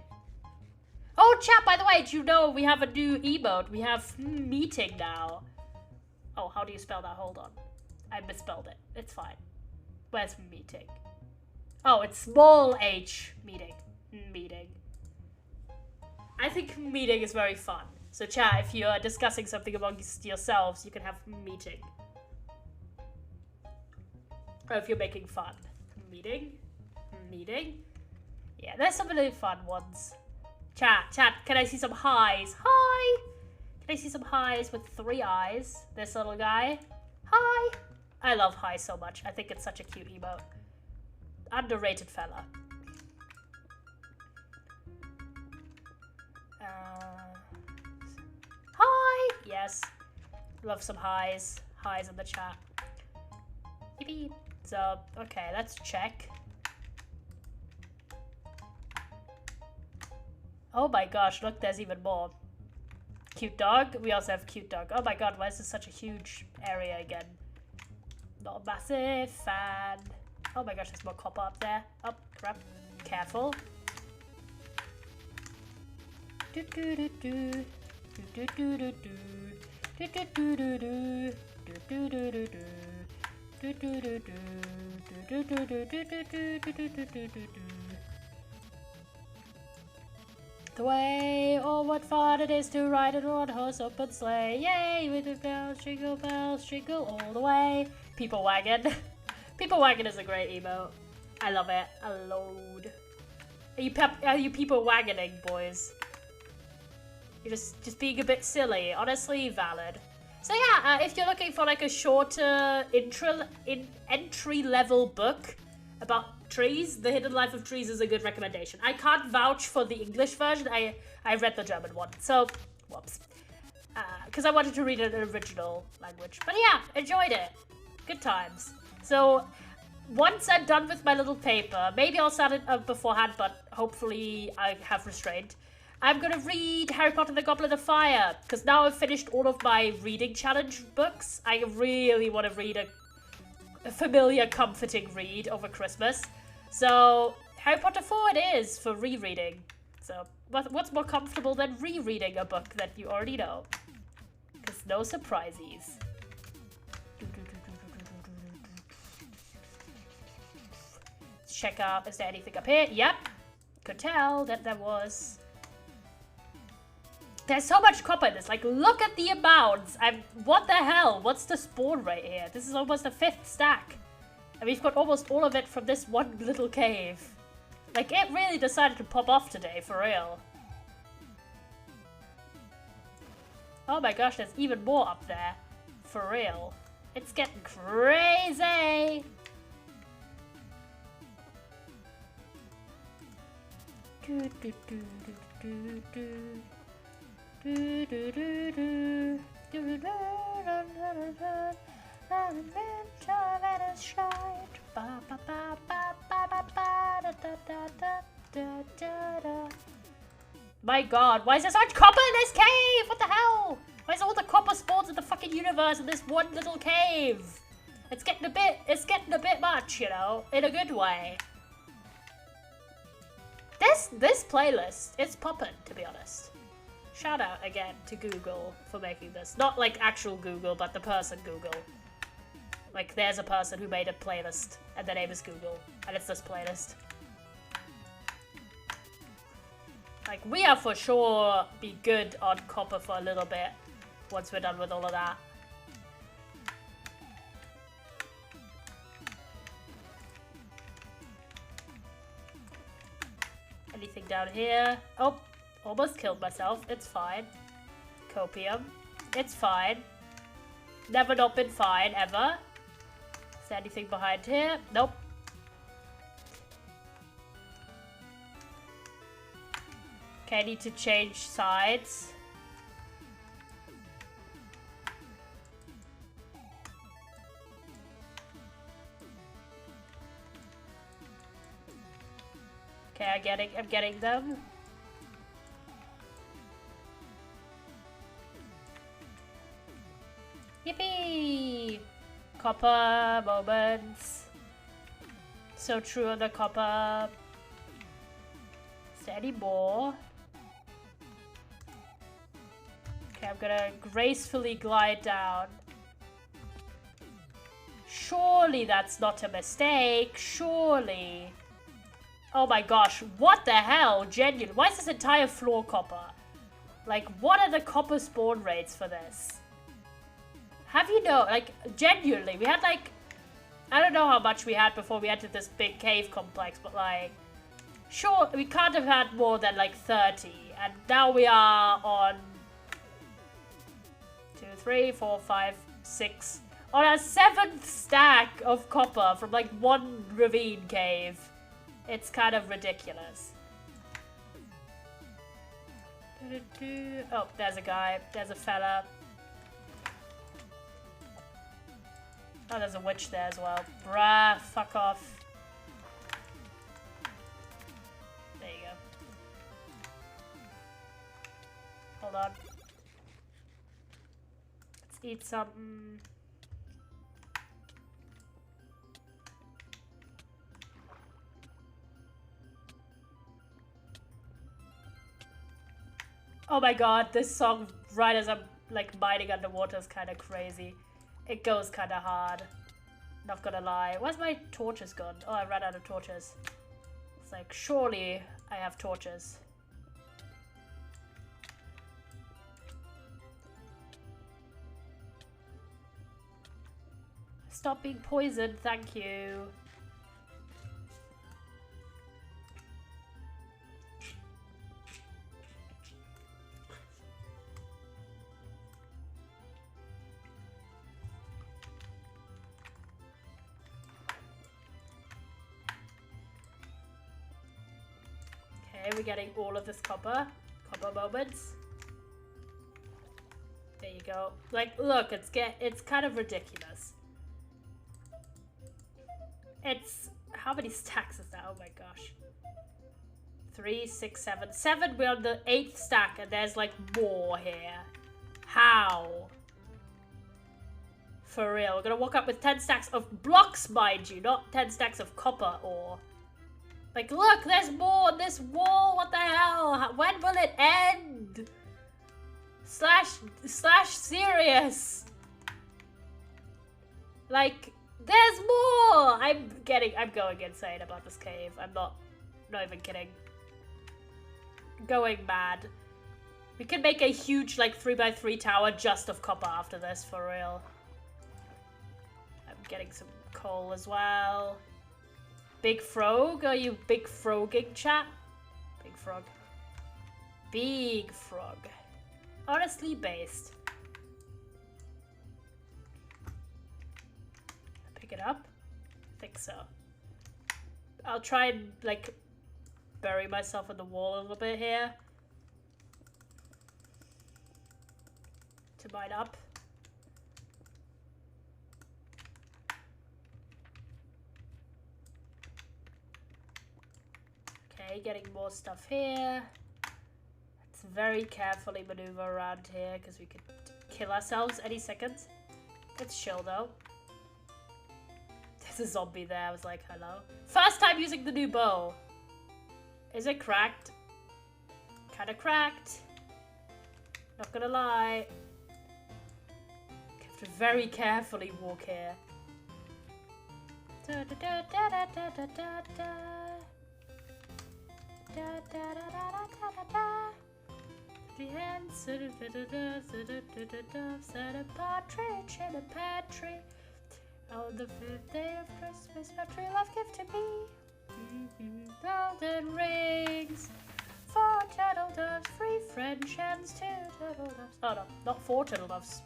Oh, chat, by the way, do you know we have a new emote? We have meeting now. Oh, how do you spell that? Hold on. I misspelled it. It's fine. Where's meeting? Oh, it's small h. Meeting. Meeting. I think meeting is very fun. So chat, if you're discussing something amongst yourselves, you can have meeting. Or if you're making fun. Meeting. Yeah, there's some really fun ones. Chat, can I see some highs? Hi! Can I see some highs with 3 eyes? This little guy. Hi! I love hi so much. I think it's such a cute emote. Underrated fella. Hi! Yes. Love some highs. Highs in the chat. Yippee. So, okay, let's check. Oh my gosh, look, there's even more. Cute dog. We also have cute dog. Oh my god, why is this such a huge area again? Not a massive fan. Oh my gosh, there's more copper up there. Oh, crap. Careful. The way, oh what fun it is to ride in one horse open sleigh. Yay, with the bells, jingle all the way. People wagon. People wagon is a great emote. I love it. A load. Are you people wagoning, boys? You're just being a bit silly. Honestly, valid. So yeah, if you're looking for like a shorter entry-level book about trees, The Hidden Life of Trees is a good recommendation. I can't vouch for the English version. I read the German one, so whoops. Because I wanted to read it in original language. But yeah, enjoyed it. Good times. So once I'm done with my little paper, maybe I'll start it beforehand, but hopefully I have restraint. I'm gonna read Harry Potter and the Goblet of Fire, because now I've finished all of my reading challenge books. I really want to read a familiar, comforting read over Christmas. So, Harry Potter 4 it is for rereading. So, what's more comfortable than rereading a book that you already know? Because no surprises. Let's check out, is there anything up here? Yep, could tell that there was. There's so much copper in this. Like, look at the amounts. What the hell? What's the spawn rate here? This is almost a 5th stack. And we've got almost all of it from this one little cave. Like, it really decided to pop off today, for real. Oh my gosh, there's even more up there. For real. It's getting crazy. Do, do, do, do, do, do. Do, do, do, do. Do, do, do, my god, why is there so much copper in this cave? What the hell? Why is all the copper spawns in the fucking universe in this one little cave? It's getting a bit much, you know, in a good way. This playlist is poppin', to be honest. Shout out again to Google for making this. Not like actual Google, but the person Google. Like, there's a person who made a playlist, and their name is Google, and it's this playlist. Like, we are for sure be good on copper for a little bit, once we're done with all of that. Anything down here? Oh! Almost killed myself. It's fine. Copium. It's fine. Never not been fine, ever. Is there anything behind here? Nope. Okay, I need to change sides. Okay, I'm getting them. Yippee! Copper moments. So true on the copper. Is there any more? Okay, I'm gonna gracefully glide down. Surely that's not a mistake. Surely. Oh my gosh, what the hell? Genuine. Why is this entire floor copper? Like, what are the copper spawn rates for this? Have you know, like, genuinely, we had like, I don't know how much we had before we entered this big cave complex, but like, sure, we can't have had more than like 30, and now we are on 2, 3, 4, 5, 6, on our 7th stack of copper from like one ravine cave. It's kind of ridiculous. Oh, there's a guy, there's a fella. Oh, there's a witch there as well. Bruh, fuck off. There you go. Hold on. Let's eat something. Oh my god, this song right as I'm like mining underwater is kind of crazy. It goes kind of hard. Not gonna lie. Where's my torches gone? Oh, I ran out of torches. It's like, surely I have torches. Stop being poisoned, thank you. Okay, we're getting all of this copper moments. There you go. Like, look, it's kind of ridiculous. It's, how many stacks is that? Oh my gosh. 3, 6, 7. 7, we're on the 8th stack and there's like more here. How? For real, we're gonna walk up with 10 stacks of blocks, mind you, not 10 stacks of copper ore. Like, look, there's more on this wall, what the hell? When will it end? Slash serious. Like, there's more! I'm going insane about this cave. I'm not even kidding. Going mad. We can make a huge, like, 3x3 tower just of copper after this, for real. I'm getting some coal as well. Big frog? Are you big frogging, chat? Big frog. Big frog. Honestly based. Pick it up? I think so. I'll try and, like, bury myself in the wall a little bit here. To mine up. Okay, getting more stuff here. Let's very carefully maneuver around here because we could kill ourselves any second. It's chill though. There's a zombie there. I was like, hello. First time using the new bow. Is it cracked? Kinda cracked. Not gonna lie. Have to very carefully walk here. Da, da, da, da, da, da, da, da. Da, da, da, da, da, da, da. The answer said a partridge in a pantry. On the 5th day of Christmas, my true love gave to me. Golden rings, 4 turtle doves, 3 French hens, 2 turtle doves. Oh no, not 4 turtle doves.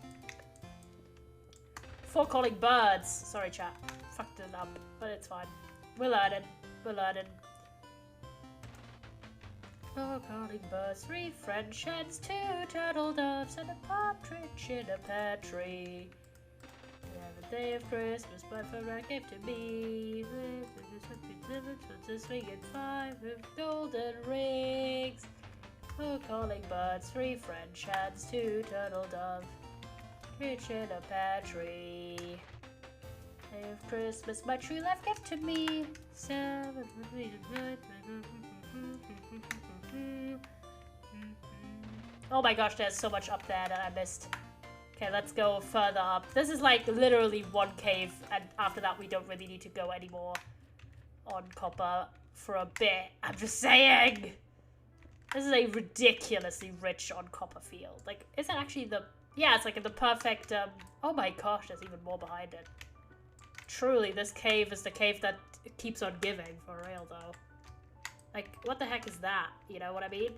4 calling birds. Sorry, chat. Fucked it up, but it's fine. We're learning. We're learning. 4 calling birds, 3 French hens, 2 turtle doves, and a partridge in a pear tree. The day of Christmas, my father gave to me. Swinging 5 with golden rings. 4 calling birds, 3 French hens, 2 turtle doves, rich in a pear tree. Day of Christmas, my true love gave to me. 7. Oh my gosh, there's so much up there that I missed. Okay, let's go further up. This is like literally one cave, and after that we don't really need to go anymore on copper for a bit. I'm just saying! This is a ridiculously rich on copper field. Like, is it actually the... Yeah, it's like in the perfect... Oh my gosh, there's even more behind it. Truly, this cave is the cave that keeps on giving, for real though. Like, what the heck is that? You know what I mean?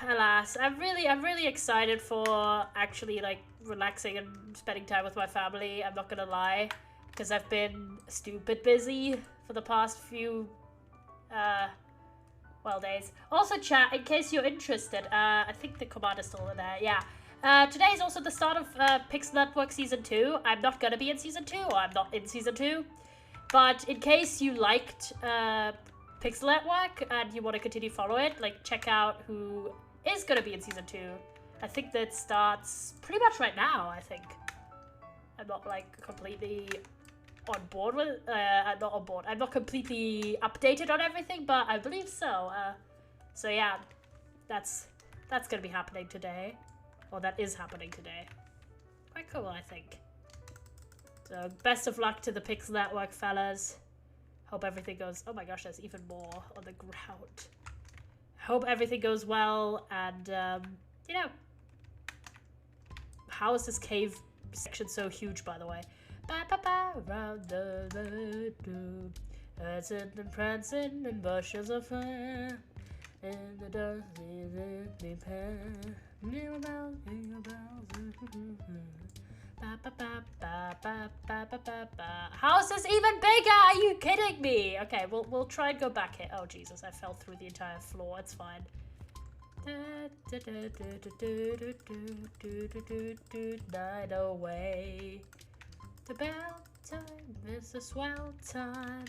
Alas, I'm really excited for actually like relaxing and spending time with my family. I'm not gonna lie, because I've been stupid busy for the past few days. Also, chat, in case you're interested, I think the command is still in there. Yeah. Today is also the start of Pixel Network Season 2. I'm not gonna be in Season 2, or I'm not in Season 2. But in case you liked Pixel Network and you want to continue follow it, like check out who is going to be in Season 2. I think that starts pretty much right now, I think. I'm not like completely on board with I'm not on board. I'm not completely updated on everything, but I believe so. So yeah, that's going to be happening today. Or that is happening today. Quite cool, I think. So, best of luck to the Pixel Network, fellas. Hope everything goes... Oh my gosh, there's even more on the ground. Hope everything goes well, and, you know. How is this cave section so huge, by the way? Around the road, dancing and prancing in bushes of fire, in the dusty path. How is this even bigger? Are you kidding me? Okay, we'll try and go back here. Oh Jesus, I fell through the entire floor. It's fine. Night away. The bell time is a swell time.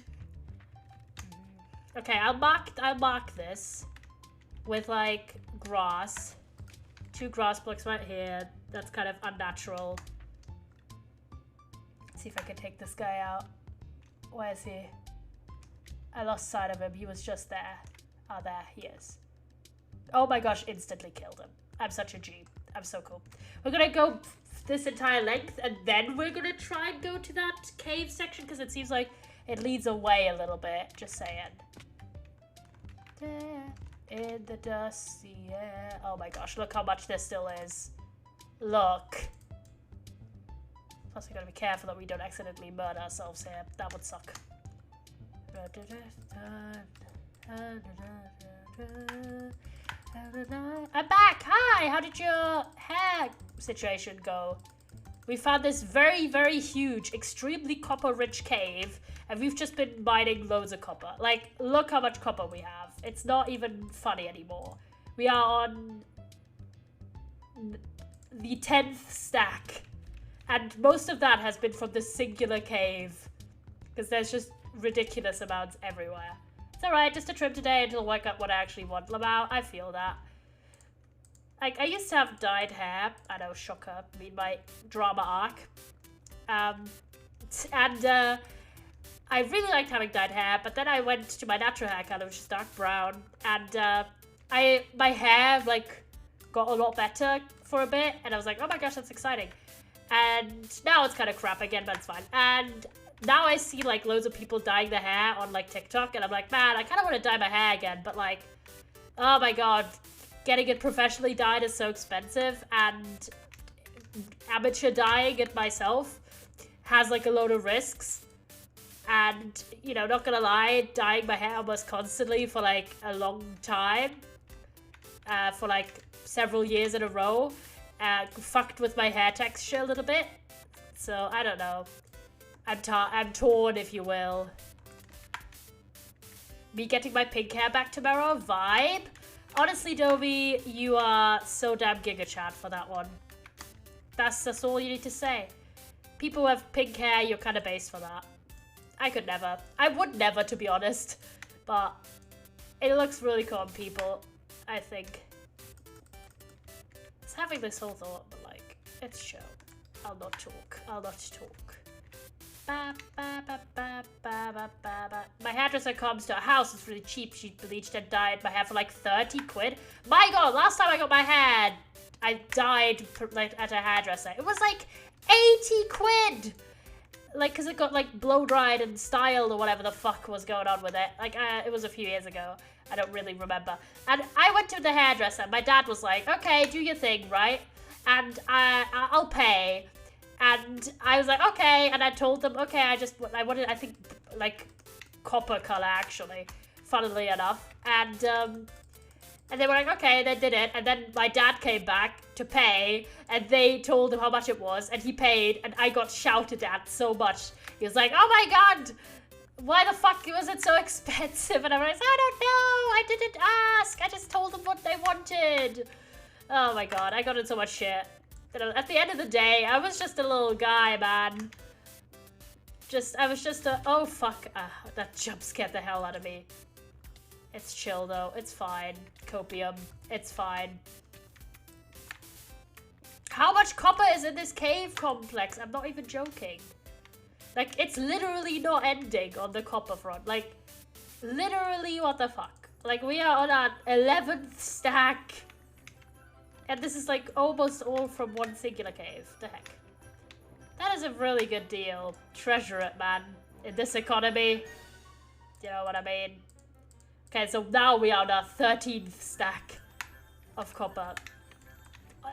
Okay, I'll mark this with like grass. 2 grass blocks right here. That's kind of unnatural. Let's see if I can take this guy out. Where is he? I lost sight of him. He was just there. Oh, there he is. Oh my gosh, instantly killed him. I'm such a G. I'm so cool. We're gonna go this entire length and then we're gonna try and go to that cave section because it seems like it leads away a little bit. Just saying. There in the dusty air. Oh my gosh, look how much there still is. Look. Plus we gotta be careful that we don't accidentally murder ourselves here. That would suck. I'm back! Hi! How did your hair situation go? We found this very, very huge, extremely copper-rich cave, and we've just been mining loads of copper. Like, look how much copper we have. It's not even funny anymore. We are on the 10th stack, and most of that has been from this singular cave, because there's just ridiculous amounts everywhere. It's alright, just a trim today until I work out what I actually want. Lamau, I feel that. Like, I used to have dyed hair. I know, shocker. I mean, my drama arc. I really liked having dyed hair, but then I went to my natural hair color, which is dark brown. And, my hair, like, got a lot better for a bit. And I was like, oh my gosh, that's exciting. And now it's kind of crap again, but it's fine. And now I see, like, loads of people dyeing their hair on, like, TikTok, and I'm like, man, I kind of want to dye my hair again, but, like, oh my god, getting it professionally dyed is so expensive, and amateur dyeing it myself has, like, a load of risks, and, you know, not gonna lie, dyeing my hair almost constantly for, like, a long time, for, like, several years in a row, fucked with my hair texture a little bit, so, I don't know. I'm torn, if you will. Me getting my pink hair back tomorrow? Vibe? Honestly, Dobie, you are so damn Giga Chat for that one. That's all you need to say. People who have pink hair, you're kind of based for that. I could never. I would never, to be honest. But it looks really cool on people, I think. It's having this whole thought, but like, it's chill. I'll not talk. I'll not talk. My hairdresser comes to our house. It's really cheap. She bleached and dyed my hair for like 30 quid. My god, last time I got my hair, I dyed like at a hairdresser. It was like 80 quid. Like, because it got like blow dried and styled or whatever the fuck was going on with it. Like, it was a few years ago. I don't really remember. And I went to the hairdresser. My dad was like, okay, do your thing, right? And I'll pay. And I was like, okay, and I told them, okay, I wanted, I think, like, copper color, actually, funnily enough, and they were like, okay, they did it, and then my dad came back to pay, and they told him how much it was, and he paid, and I got shouted at so much. He was like, oh my god, why the fuck was it so expensive? And I was like, I don't know, I didn't ask, I just told them what they wanted. Oh my god, I got in so much shit. At the end of the day, I was just a little guy, man. I was just a... Oh, fuck. That jump scared the hell out of me. It's chill, though. It's fine. Copium. It's fine. How much copper is in this cave complex? I'm not even joking. Like, it's literally not ending on the copper front. Like, literally, what the fuck? Like, we are on our 11th stack. And this is like almost all from one singular cave. The heck. That is a really good deal. Treasure it, man. In this economy. You know what I mean? Okay, so now we are on our 13th stack of copper.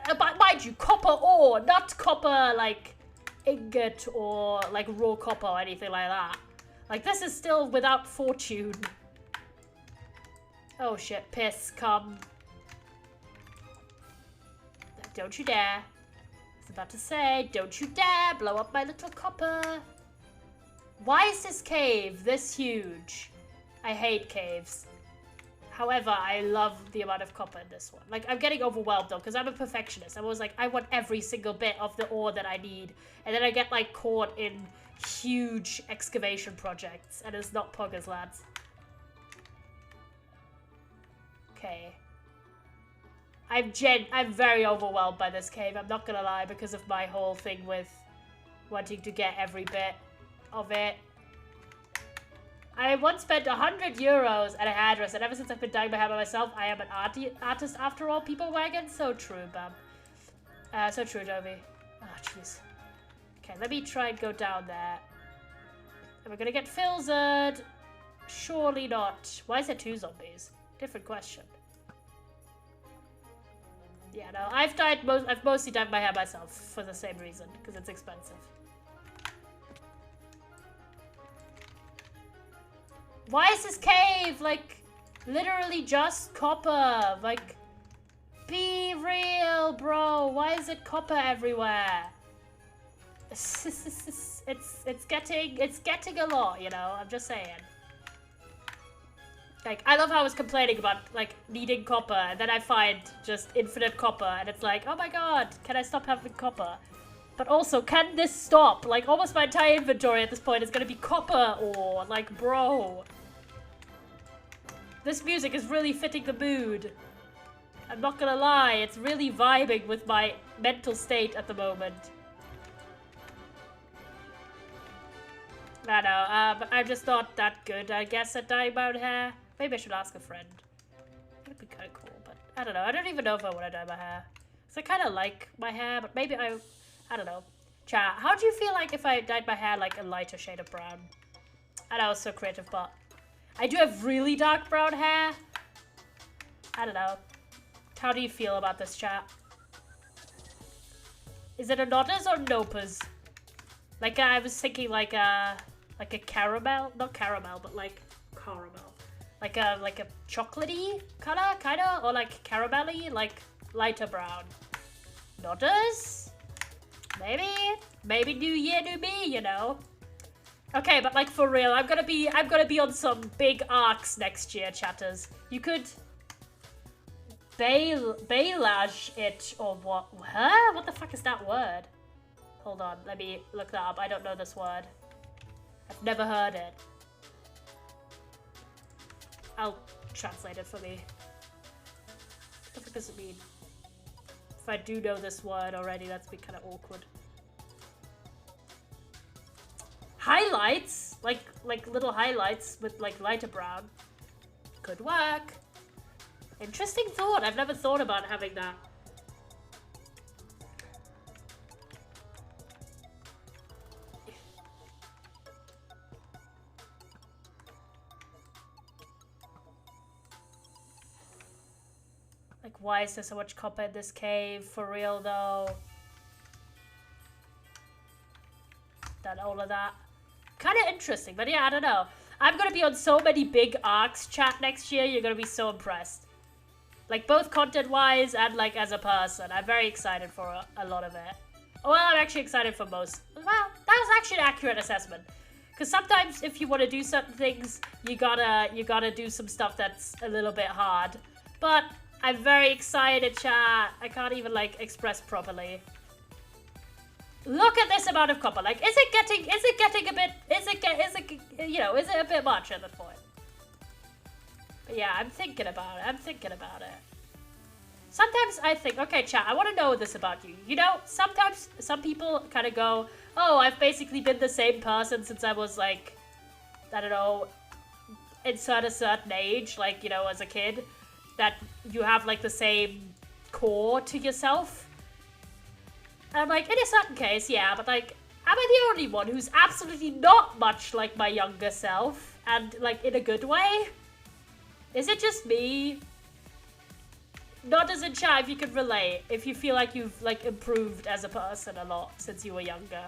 But mind you, copper ore, not copper, like, ingot or, like, raw copper or anything like that. Like, this is still without fortune. Oh shit, piss, come. Don't you dare. I was about to say, don't you dare blow up my little copper. Why is this cave this huge? I hate caves. However, I love the amount of copper in this one. Like, I'm getting overwhelmed though, because I'm a perfectionist. I was like, I want every single bit of the ore that I need. And then I get, like, caught in huge excavation projects. And it's not poggers, lads. Okay. I'm very overwhelmed by this cave, I'm not gonna lie, because of my whole thing with wanting to get every bit of it. I once spent 100 euros at a hairdresser, and ever since I've been dyeing my hair by myself, I am an artist after all, people wagon. So true, Bam. So true, Dovey. Oh, jeez. Okay, let me try and go down there. Am I gonna get filtered? Surely not. Why is there 2 zombies? Different question. Yeah, no, I've mostly dyed my hair myself for the same reason, because it's expensive. Why is this cave, like, literally just copper? Like, be real, bro. Why is it copper everywhere? It's getting a lot, you know, I'm just saying. Like, I love how I was complaining about, like, needing copper, and then I find just infinite copper, and it's like, oh my god, can I stop having copper? But also, can this stop? Like, almost my entire inventory at this point is gonna be copper ore. Like, bro. This music is really fitting the mood. I'm not gonna lie, it's really vibing with my mental state at the moment. I know, but I'm just not that good, I guess, at dyeing my own hair. Maybe I should ask a friend. That'd be kind of cool, but I don't know. I don't even know if I want to dye my hair. Because I kind of like my hair, but maybe I don't know. Chat, how do you feel like if I dyed my hair like a lighter shade of brown? I know, it's so creative, but I do have really dark brown hair. I don't know. How do you feel about this, chat? Is it a nodders or nopers? Like, I was thinking like a caramel, not caramel, but like caramel. Like a chocolatey color, kinda, or like caramelly, like lighter brown. Nodders? Maybe new year, new me, you know. Okay, but like for real, I'm gonna be on some big arcs next year, chatters. You could bailage it or what? Huh? What the fuck is that word? Hold on, let me look that up. I don't know this word. I've never heard it. I'll translate it for me. What the fuck does it mean? If I do know this word already, that's be kind of awkward. Highlights? Like little highlights with like lighter brown. Could work. Interesting thought. I've never thought about having that. Like, why is there so much copper in this cave? For real, though. Done all of that. Kind of interesting, but yeah, I don't know. I'm gonna be on so many big arcs, chat, next year. You're gonna be so impressed. Like, both content-wise and, like, as a person. I'm very excited for a lot of it. Well, I'm actually excited for most. Well, that was actually an accurate assessment. Because sometimes if you want to do certain things, you gotta do some stuff that's a little bit hard. But I'm very excited, chat. I can't even, like, express properly. Look at this amount of copper. Like, is it getting a bit, you know, is it a bit much at this point? But yeah, I'm thinking about it. Sometimes I think, okay, chat, I want to know this about you. You know, sometimes some people kind of go, oh, I've basically been the same person since I was, like, I don't know, insert a certain age, like, you know, as a kid, that you have, like, the same core to yourself. And I'm like, in a certain case, yeah, but, like, am I the only one who's absolutely not much like my younger self? And, like, in a good way? Is it just me? Not as in chat if you could relate. If you feel like you've like improved as a person a lot since you were younger.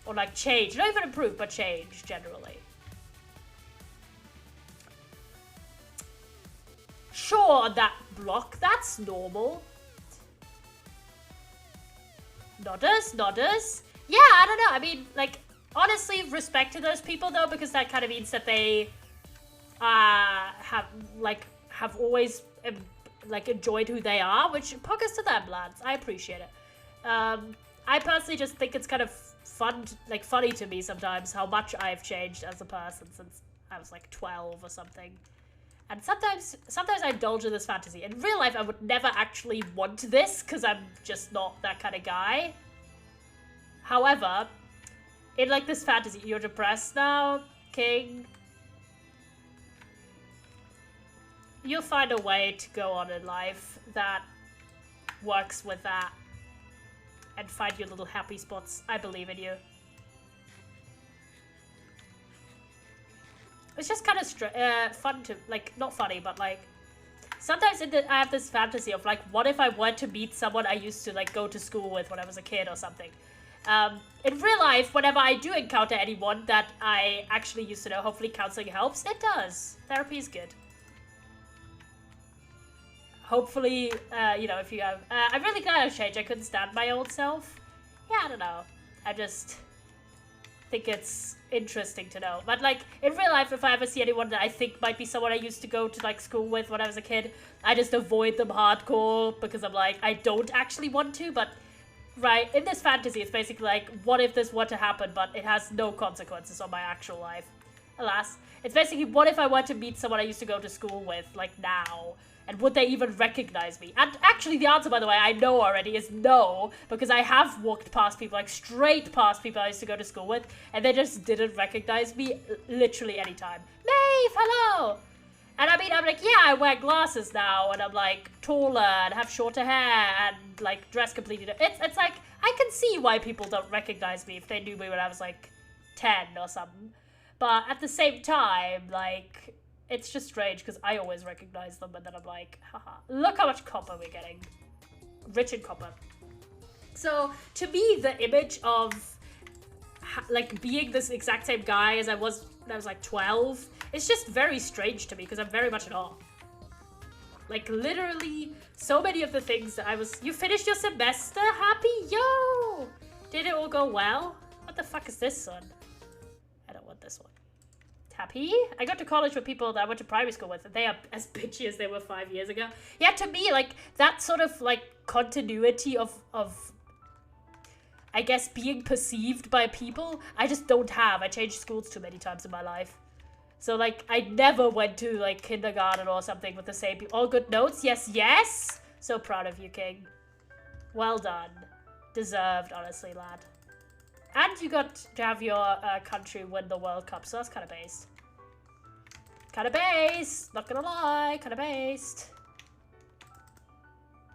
Or like changed. Not even improved, but changed generally. Sure, on that block, that's normal. Nodders, nodders. Yeah, I don't know. I mean, like, honestly, respect to those people though, because that kind of means that they have always like enjoyed who they are, which pockets to them, lads. I appreciate it. I personally just think it's kind of funny to me sometimes how much I've changed as a person since I was like 12 or something. And sometimes I indulge in this fantasy. In real life, I would never actually want this because I'm just not that kind of guy. However, in like this fantasy, you're depressed now, King. You'll find a way to go on in life that works with that and find your little happy spots. I believe in you. It's just kind of fun to, like, not funny, but like, sometimes I have this fantasy of like, what if I were to meet someone I used to like go to school with when I was a kid or something. In real life, whenever I do encounter anyone that I actually used to know, hopefully counseling helps. It does. Therapy is good. Hopefully, you know, if you have... I'm really glad I've changed. I couldn't stand my old self. Yeah, I don't know. I just think it's interesting to know. But, like, in real life, if I ever see anyone that I think might be someone I used to go to, like, school with when I was a kid, I just avoid them hardcore because I'm like, I don't actually want to, but... Right, in this fantasy, it's basically like, what if this were to happen, but it has no consequences on my actual life? Alas. It's basically, what if I were to meet someone I used to go to school with, like, now? And would they even recognize me? And actually, the answer, by the way, I know already is no, because I have walked past people, like, straight past people I used to go to school with, and they just didn't recognize me literally any time. Maeve, hello! And I mean, I'm like, yeah, I wear glasses now, and I'm, like, taller, and have shorter hair, and, like, dress completely different. It's like, I can see why people don't recognize me if they knew me when I was, like, 10 or something. But at the same time, like, it's just strange, because I always recognize them, and then I'm like, haha, look how much copper we're getting. Rich in copper. So, to me, the image of, like, being this exact same guy as I was when I was, like, 12... It's just very strange to me because I'm very much in awe. Like, literally, so many of the things that I was... You finished your semester? Happy? Yo! Did it all go well? What the fuck is this one? I don't want this one. Happy? I got to college with people that I went to primary school with, and they are as bitchy as they were 5 years ago. Yeah, to me, like, that sort of, like, continuity of I guess, being perceived by people, I just don't have. I changed schools too many times in my life. So, like, I never went to, like, kindergarten or something with the same people. All good notes? Yes, yes! So proud of you, King. Well done. Deserved, honestly, lad. And you got to have your country win the World Cup, so that's kind of based. Kind of based! Not gonna lie, kind of based.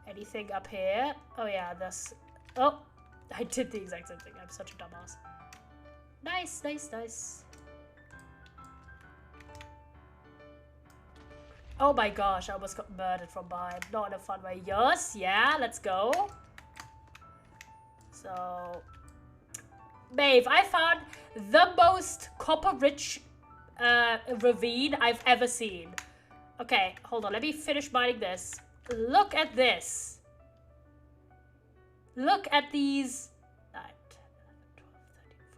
Anything up here? Oh, yeah, this... Oh! I did the exact same thing. I'm such a dumbass. Nice, nice, nice. Oh my gosh, I almost got murdered from behind. Not in a fun way. Yes, yeah, let's go. So... Maeve, I found the most copper-rich ravine I've ever seen. Okay, hold on. Let me finish mining this. Look at this. Look at these... 9, 10, 11, 12,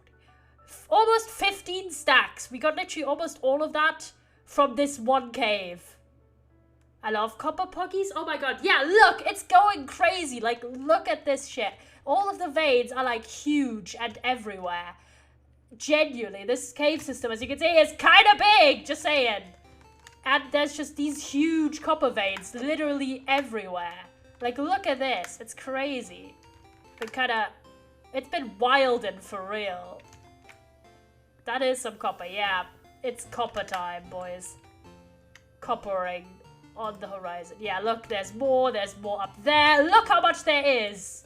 13, 14... Almost 15 stacks. We got literally almost all of that from this one cave. I love copper puggies. Oh my god. Yeah, look, it's going crazy. Like, look at this shit. All of the veins are, like, huge and everywhere. Genuinely, this cave system, as you can see, is kind of big. Just saying. And there's just these huge copper veins literally everywhere. Like, look at this. It's crazy. It's been wildin' for real. That is some copper, yeah. It's copper time, boys. Coppering on the horizon. Yeah, look, there's more up there. Look how much there is.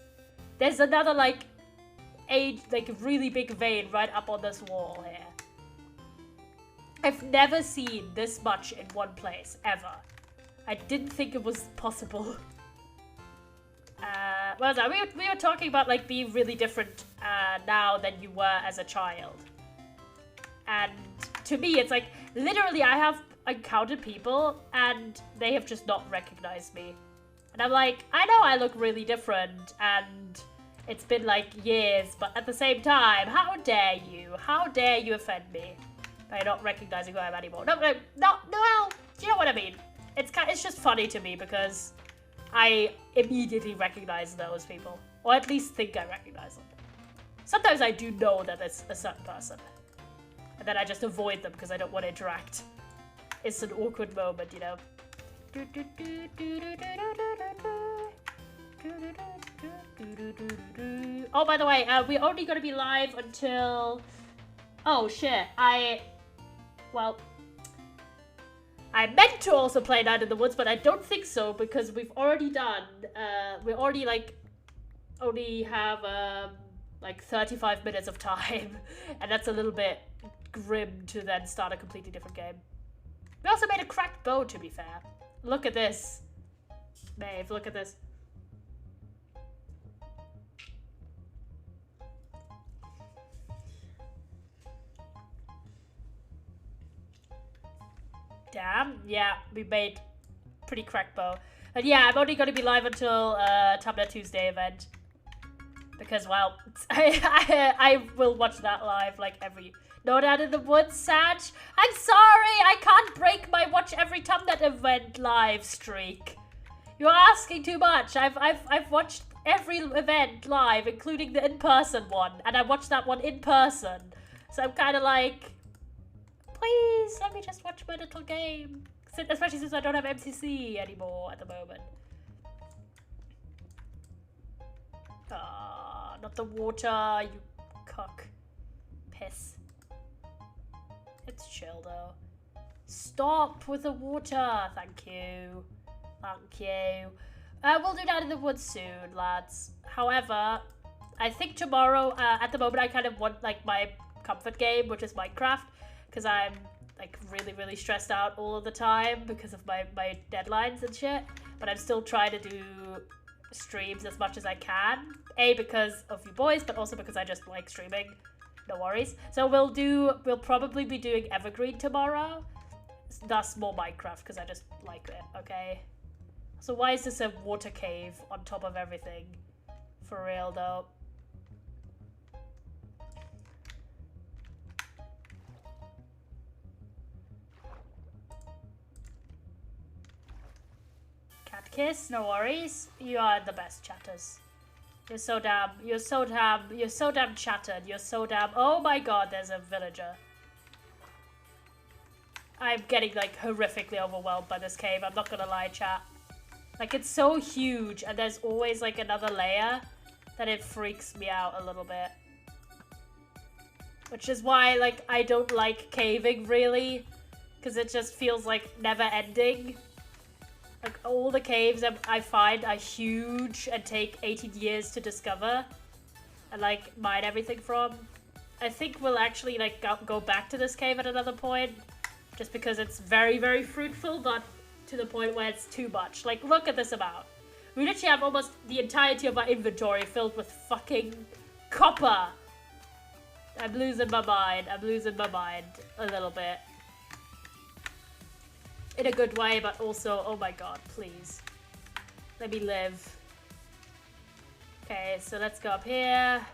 There's another, like, really big vein right up on this wall here. I've never seen this much in one place, ever. I didn't think it was possible. What was that? We were talking about, like, being really different now than you were as a child. And to me, it's like, literally, I have encountered people and they have just not recognized me. And I'm like, I know I look really different and it's been like years, but at the same time, how dare you? How dare you offend me by not recognizing who I am anymore? No, do you know what I mean? It's just funny to me because I immediately recognize those people, or at least think I recognize them. Sometimes I do know that it's a certain person, and then I just avoid them because I don't want to interact. It's an awkward moment, you know. Oh, by the way, we're only going to be live until... Oh, shit. Well, I meant to also play Night in the Woods, but I don't think so, because we've already done... we already, like, only have, like, 35 minutes of time. And that's a little bit grim to then start a completely different game. We also made a cracked bow, to be fair. Look at this. Maeve, look at this. Damn. Yeah, we made pretty cracked bow. And yeah, I'm only going to be live until Tumblr Tuesday event. Because, well, I will watch that live like every... No Night in the Woods, Satch. I'm sorry, I can't break my watch every Tumblr event live streak. You're asking too much. I've watched every event live, including the in-person one, and I watched that one in person. So I'm kind of like, please let me just watch my little game. Especially since I don't have MCC anymore at the moment. Ah, not the water, you cock. Piss. It's chill though. Stop with the water. Thank you. Thank you. We'll do that in the woods soon, lads. However, I think tomorrow, at the moment, I kind of want, like, my comfort game, which is Minecraft, because I'm, like, really, really stressed out all of the time because of my deadlines and shit. But I'm still trying to do streams as much as I can. A, because of you boys, but also because I just like streaming. No worries. So we'll probably be doing Evergreen tomorrow. Thus more Minecraft, because I just like it, okay? So why is this a water cave on top of everything? For real, though. Cat kiss, no worries. You are the best chatters. You're so damn chattered. You're so damn... Oh my god, there's a villager. I'm getting, like, horrifically overwhelmed by this cave. I'm not gonna lie, chat. Like, it's so huge, and there's always, like, another layer that it freaks me out a little bit. Which is why, like, I don't like caving, really. Because it just feels, like, never-ending. Like, all the caves I find are huge and take 18 years to discover. And, like, mine everything from. I think we'll actually, like, go back to this cave at another point. Just because it's very, very fruitful, but to the point where it's too much. Like, look at this amount. We literally have almost the entirety of our inventory filled with fucking copper. I'm losing my mind. I'm losing my mind a little bit. In a good way, but also, oh my god, please. Let me live. Okay, so let's go up here.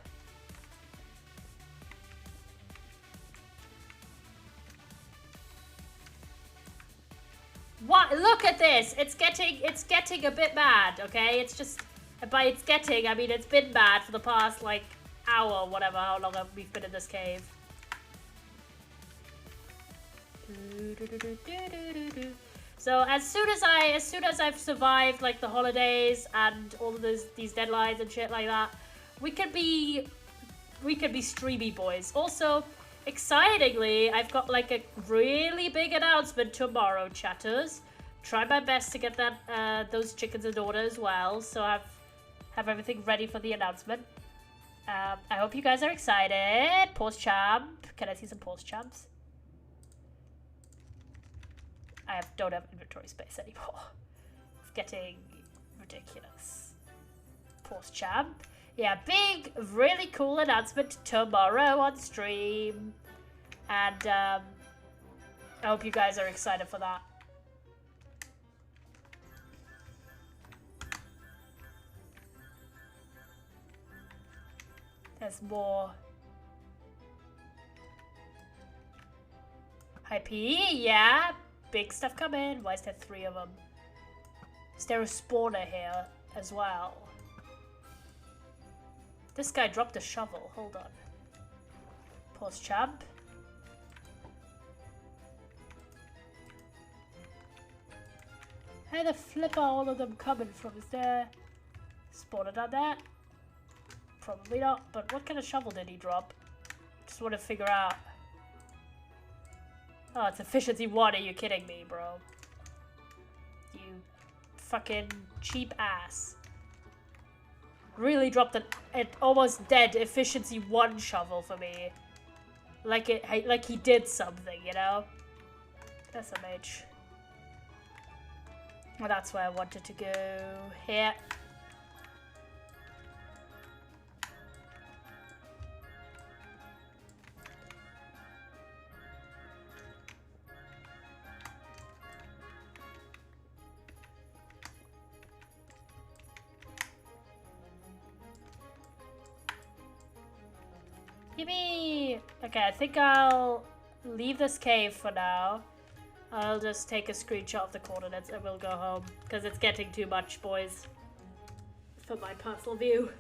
What? Look at this! It's getting a bit mad, okay? It's just, by it's getting, I mean it's been bad for the past, like, hour, whatever, how long we've been in this cave. So as soon as I've survived, like, the holidays and all of these deadlines and shit like that, we could be streamy boys. Also, excitingly, I've got, like, a really big announcement tomorrow, chatters. Try my best to get that those chickens in order as well, so have everything ready for the announcement. I hope you guys are excited. Pause champ. Can I see some pause champs? don't have inventory space anymore. It's getting ridiculous. Pause champ. Yeah, big, really cool announcement tomorrow on stream. And I hope you guys are excited for that. There's more. IP, yeah. Big stuff coming. Why is there 3 of them? Is there a spawner here as well? This guy dropped a shovel. Hold on. Pause champ. Where the flip are all of them coming from? Is there spawner down there? Probably not, but what kind of shovel did he drop? Just want to figure out. Oh, it's efficiency 1. Are you kidding me, bro? You fucking cheap ass. Really dropped an almost dead efficiency 1 shovel for me. Like he did something, you know? SMH. Well, that's where I wanted to go. Here. Yippee! Okay, I think I'll leave this cave for now. I'll just take a screenshot of the coordinates and we'll go home. Because it's getting too much, boys. For my personal view.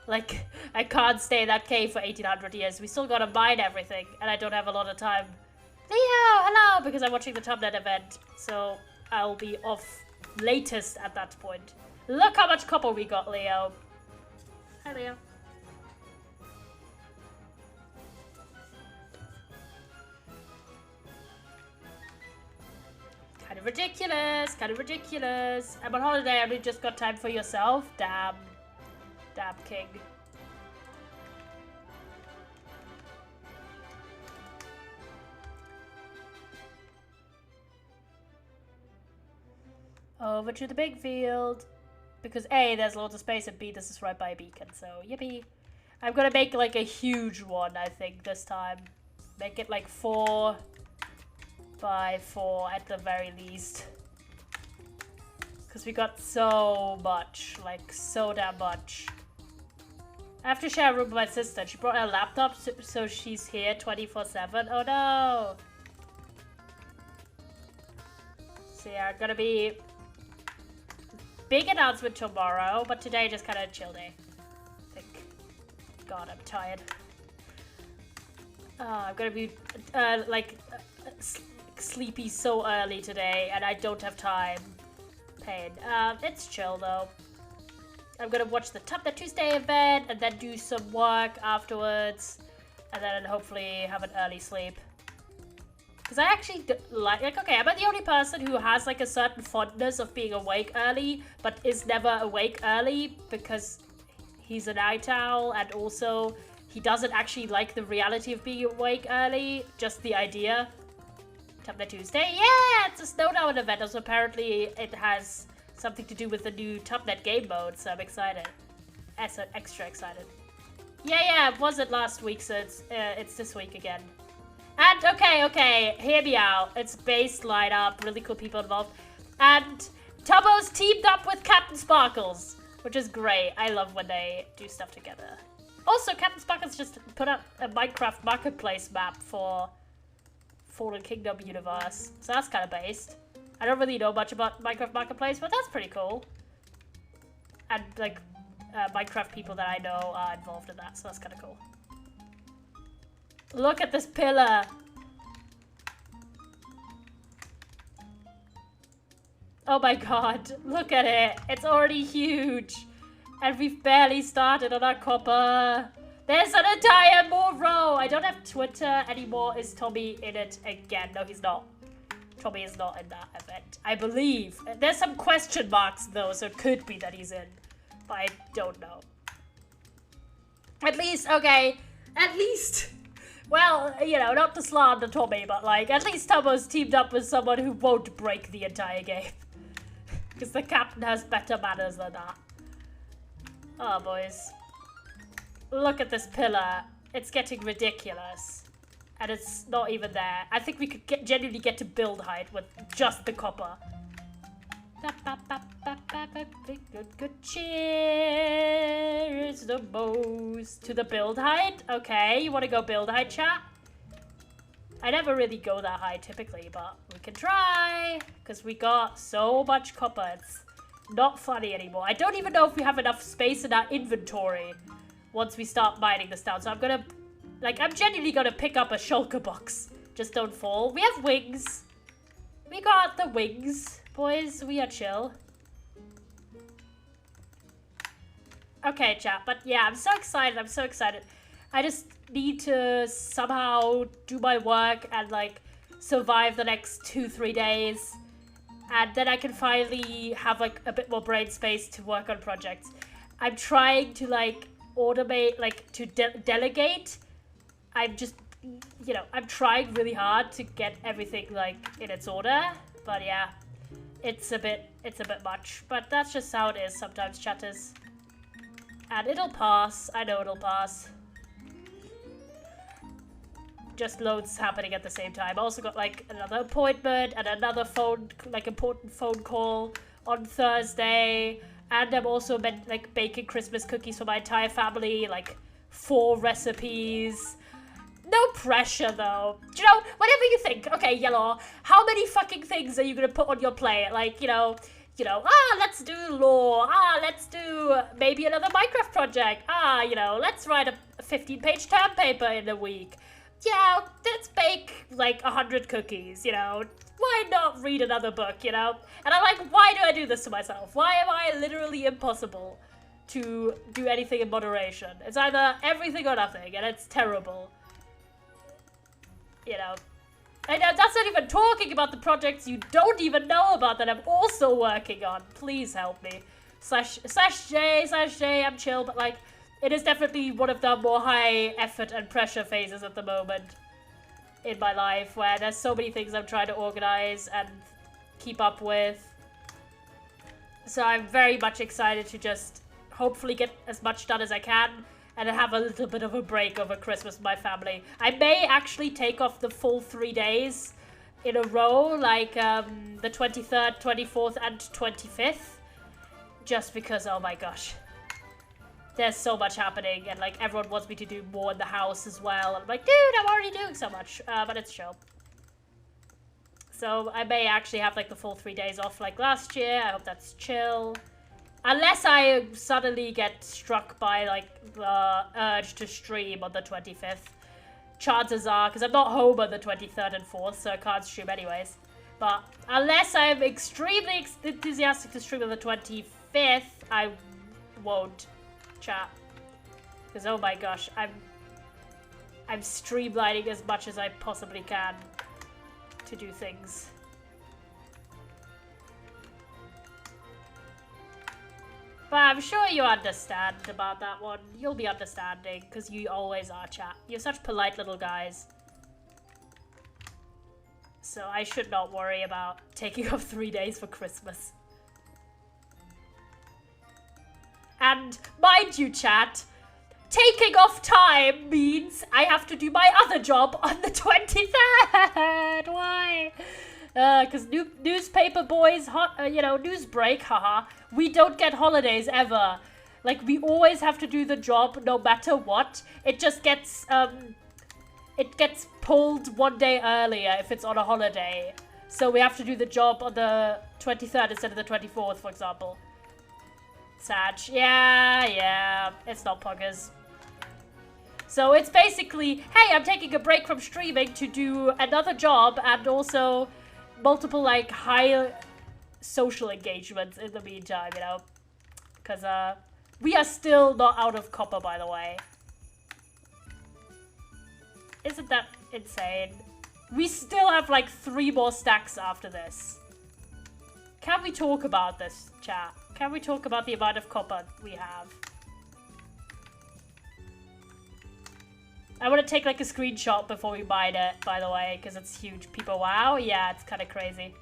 Like, I can't stay in that cave for 1800 years. We still gotta mine everything. And I don't have a lot of time. Leo, hello! Because I'm watching the Tubnet event. So, I'll be off latest at that point. Look how much copper we got, Leo. Hi, Leo. Kind of ridiculous, kind of ridiculous. I'm on holiday and we just got time for yourself. Damn. Damn, king. Over to the big field. Because A, there's loads of space, and B, this is right by a beacon, so yippee. I'm gonna make like a huge one, I think, this time. Make it like 4 by 4 at the very least. Because we got so much, like so damn much. I have to share a room with my sister. She brought her laptop, so she's here 24/7. Oh no! So yeah, gonna be big announcement tomorrow, but today just kind of chill day. I think. God, I'm tired. I'm gonna be sleepy so early today, and I don't have time. Pain. It's chill though. I'm gonna watch the Tubnet Tuesday event and then do some work afterwards, and then hopefully have an early sleep. Because I actually like, okay, am I the only person who has like a certain fondness of being awake early, but is never awake early because he's a night owl, and also he doesn't actually like the reality of being awake early, just the idea. Tubnet Tuesday, yeah, it's a Snowdown event, so apparently it has something to do with the new Tubnet game mode, so I'm excited. Extra excited. Yeah, it wasn't last week, so it's this week again. And, okay, hear me out. It's based lineup, really cool people involved. And Tubbo's teamed up with Captain Sparkles, which is great. I love when they do stuff together. Also, Captain Sparkles just put up a Minecraft Marketplace map for Fallen Kingdom universe, so that's kind of based. I don't really know much about Minecraft Marketplace, but that's pretty cool. And, like, Minecraft people that I know are involved in that, so that's kind of cool. Look at this pillar! Oh my god, look at it! It's already huge! And we've barely started on our copper! There's an entire more row! I don't have Twitter anymore. Is Tommy in it again? No, he's not. Tommy is not in that event, I believe. There's some question marks though, so it could be that he's in. But I don't know. At least, okay. At least Well, you know, not to slander Tommy, but like, at least Tomo's teamed up with someone who won't break the entire game. Because the captain has better manners than that. Oh, boys. Look at this pillar. It's getting ridiculous. And it's not even there. I think we could genuinely get to build height with just the copper. Good cheers the most to the build height. Okay, you want to go build height, chat? I never really go that high typically, but we can try because we got so much copper. It's not funny anymore. I don't even know if we have enough space in our inventory once we start mining this down. So I'm gonna, like, I'm genuinely gonna pick up a shulker box. Just don't fall. We have wings. We got the wings. Boys, we are chill. Okay, chat, but yeah, I'm so excited. I'm so excited. I just need to somehow do my work and, like, survive the next 2-3 days. And then I can finally have, like, a bit more brain space to work on projects. I'm trying to, like, automate, like, to delegate. I'm just, you know, I'm trying really hard to get everything, like, in its order. But yeah. It's a bit much, but that's just how it is sometimes, chatters. And it'll pass. I know it'll pass. Just loads happening at the same time. I also got, like, another appointment and another important phone call on Thursday. And I'm also like baking Christmas cookies for my entire family, like 4 recipes. No pressure, though. Do you know, whatever you think. Okay, Yellow, how many fucking things are you gonna put on your plate? Like, you know, let's do law. Let's do maybe another Minecraft project. You know, let's write a 15-page term paper in a week. Yeah, let's bake, like, 100 cookies, you know. Why not read another book, you know? And I'm like, why do I do this to myself? Why am I literally impossible to do anything in moderation? It's either everything or nothing, and it's terrible. You know, and that's not even talking about the projects you don't even know about that I'm also working on. Please help me. Slash J, I'm chill, but like, it is definitely one of the more high effort and pressure phases at the moment in my life, where there's so many things I'm trying to organize and keep up with. So I'm very much excited to just hopefully get as much done as I can and have a little bit of a break over Christmas with my family. I may actually take off the full 3 days in a row, like the 23rd, 24th, and 25th. Just because, oh my gosh. There's so much happening, and like everyone wants me to do more in the house as well. I'm like, dude, I'm already doing so much, but it's chill. So I may actually have like the full 3 days off like last year. I hope that's chill. Unless I suddenly get struck by, like, the urge to stream on the 25th. Chances are, because I'm not home on the 23rd and 4th, so I can't stream anyways. But unless I'm extremely enthusiastic to stream on the 25th, I won't, chat. Because, oh my gosh, I'm streamlining as much as I possibly can to do things. But I'm sure you understand about that one. You'll be understanding, because you always are, chat. You're such polite little guys. So I should not worry about taking off 3 days for Christmas. And mind you, chat, taking off time means I have to do my other job on the 23rd. Why? Because newspaper boys, you know, news break, haha. We don't get holidays ever. Like, we always have to do the job no matter what. It just gets, it gets pulled 1 day earlier if it's on a holiday. So we have to do the job on the 23rd instead of the 24th, for example. Sag. Yeah, it's not poggers. So it's basically, hey, I'm taking a break from streaming to do another job and also multiple, like, high social engagements in the meantime, you know? Because, we are still not out of copper, by the way. Isn't that insane? We still have, like, 3 more stacks after this. Can we talk about this, chat? Can we talk about the amount of copper we have? I want to take like a screenshot before we mine it, by the way, because it's huge. People, wow, yeah, it's kind of crazy.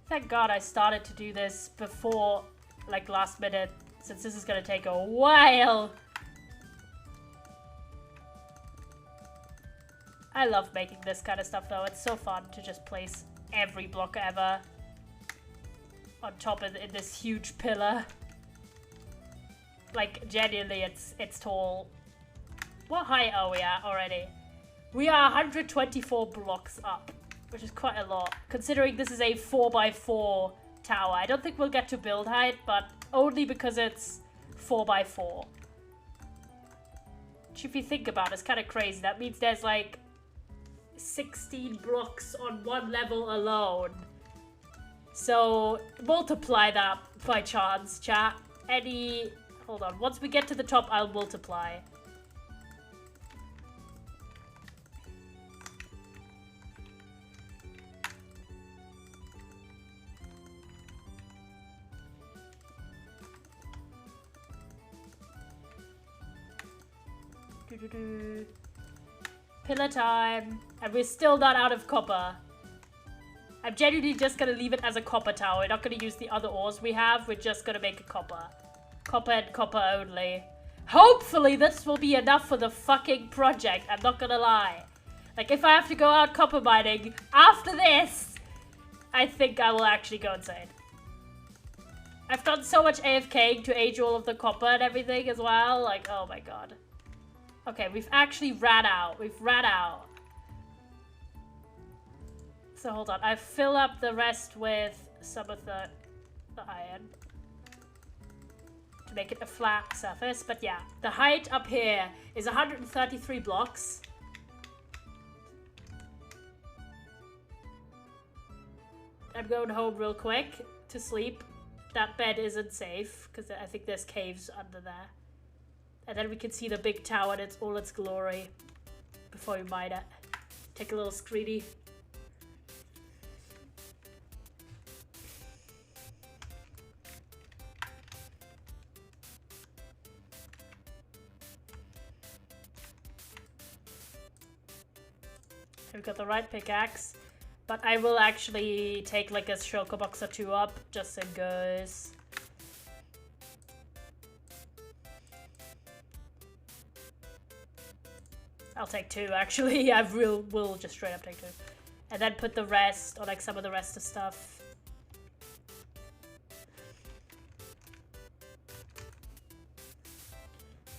Thank God I started to do this before, like, last minute, since this is going to take a while. I love making this kind of stuff, though. It's so fun to just place every block ever on top of this huge pillar. Like, genuinely, it's tall. What height are we at already? We are 124 blocks up, which is quite a lot, considering this is a 4x4 tower. I don't think we'll get to build height, but only because it's 4x4. Which, if you think about it, it's kind of crazy. That means there's like 16 blocks on one level alone. So multiply that by chance, chat. Hold on, once we get to the top, I'll multiply. Pillar time. And we're still not out of copper. I'm genuinely just gonna leave it as a copper tower. We're not gonna use the other ores we have. We're just gonna make a copper. Copper and copper only. Hopefully this will be enough for the fucking project. I'm not gonna lie. Like, if I have to go out copper mining after this, I think I will actually go insane. I've done so much AFK to age all of the copper and everything as well. Like, oh my god. Okay, we've actually ran out. We've ran out. So hold on. I fill up the rest with some of the iron to make it a flat surface. But yeah, the height up here is 133 blocks. I'm going home real quick to sleep. That bed isn't safe because I think there's caves under there. And then we can see the big tower in all its glory before we mine it. Take a little screeny. We've got the right pickaxe, but I will actually take like a shulker box or two up just in case. I'll take two actually. I will just straight up take two, and then put the rest, or like some of the rest of stuff.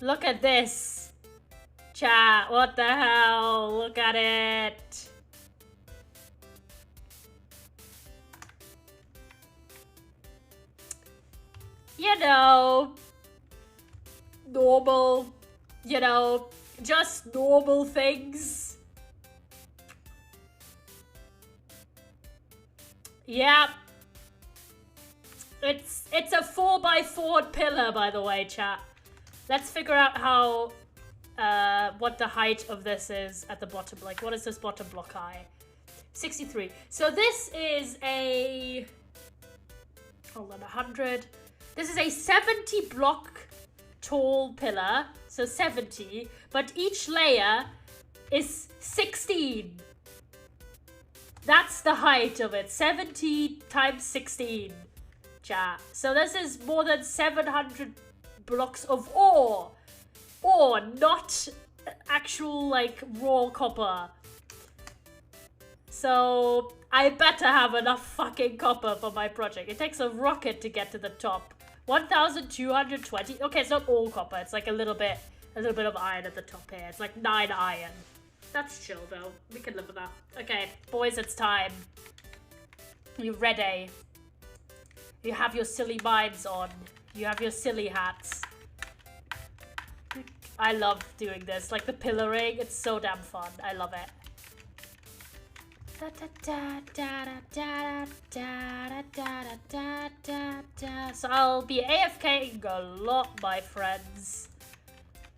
Look at this, chat. What the hell? Look at it. You know, normal, you know, just normal things. Yeah. It's a 4x4 pillar, by the way, chat. Let's figure out how, what the height of this is at the bottom. Like, what is this bottom block high? 63. So this is a, hold on, 100. This is a 70 block tall pillar. So 70, but each layer is 16. That's the height of it. 70 times 16, chat. So this is more than 700 blocks of ore. Ore, not actual, like, raw copper. So I better have enough fucking copper for my project. It takes a rocket to get to the top. 1,220. Okay, it's not all copper. It's like a little bit of iron at the top here. It's like 9 iron. That's chill though. We can live with that. Okay, boys, it's time. You ready? You have your silly minds on. You have your silly hats. I love doing this. Like the pillaring. It's so damn fun. I love it. So I'll be AFKing a lot, my friends.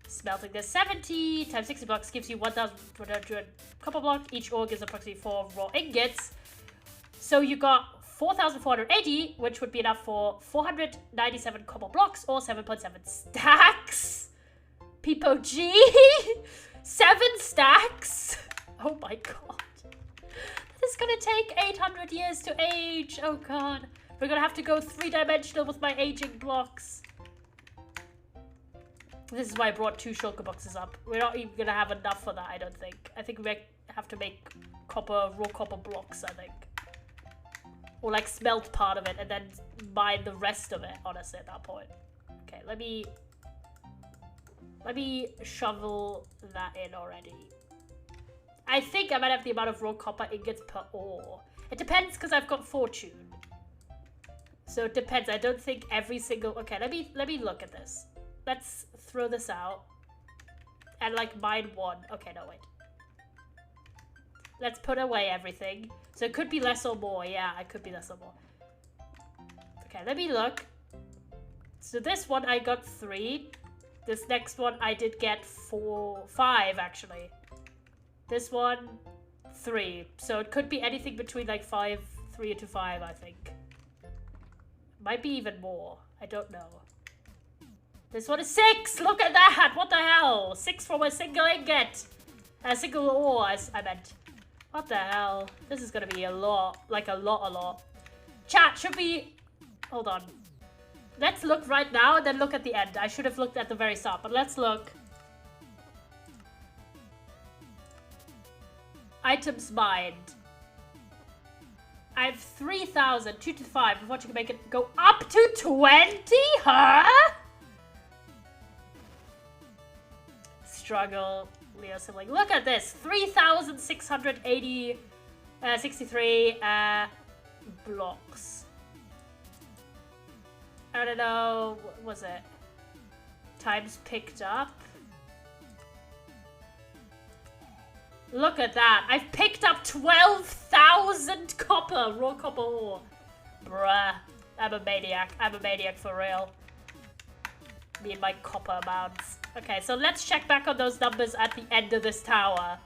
Smelting this 70 times 60 blocks gives you 1,100 copper block. Each ore gives approximately 4 raw ingots. So you got 4,480, which would be enough for 497 copper blocks or 7.7 stacks. Peepo G. 7 stacks. Oh my god. This is gonna take 800 years to age. Oh god. We're gonna have to go 3-dimensional with my aging blocks. This is why I brought 2 shulker boxes up. We're not even gonna have enough for that, I don't think. I think we have to make raw copper blocks, I think. Or like smelt part of it and then mine the rest of it, honestly, at that point. Okay, let me shovel that in already. I think I might have the amount of raw copper ingots per ore. It depends because I've got fortune. So it depends. I don't think every single... Okay, let me look at this. Let's throw this out. And like mine 1. Okay, no, wait. Let's put away everything. So it could be less or more. Yeah, it could be less or more. Okay, let me look. So this one I got 3. This next one I did get 5 actually. This one 3. So it could be anything between like 3 to 5, I think. Might be even more. I don't know. This one is 6! Look at that! What the hell? 6 from a single ingot! A single ore, I meant. What the hell? This is gonna be a lot. Like a lot. Chat, should we... Hold on. Let's look right now and then look at the end. I should have looked at the very start, but let's look. Items mined. I have 3,000, 2 to 5. I want you to make it go up to 20? Huh? Struggle. Leo sibling. Look at this. 3,680, 63 blocks. I don't know. What was it? Times picked up. Look at that. I've picked up 12,000 copper. Raw copper ore. Bruh. I'm a maniac. I'm a maniac for real. Me and my copper amounts. Okay, so let's check back on those numbers at the end of this tower.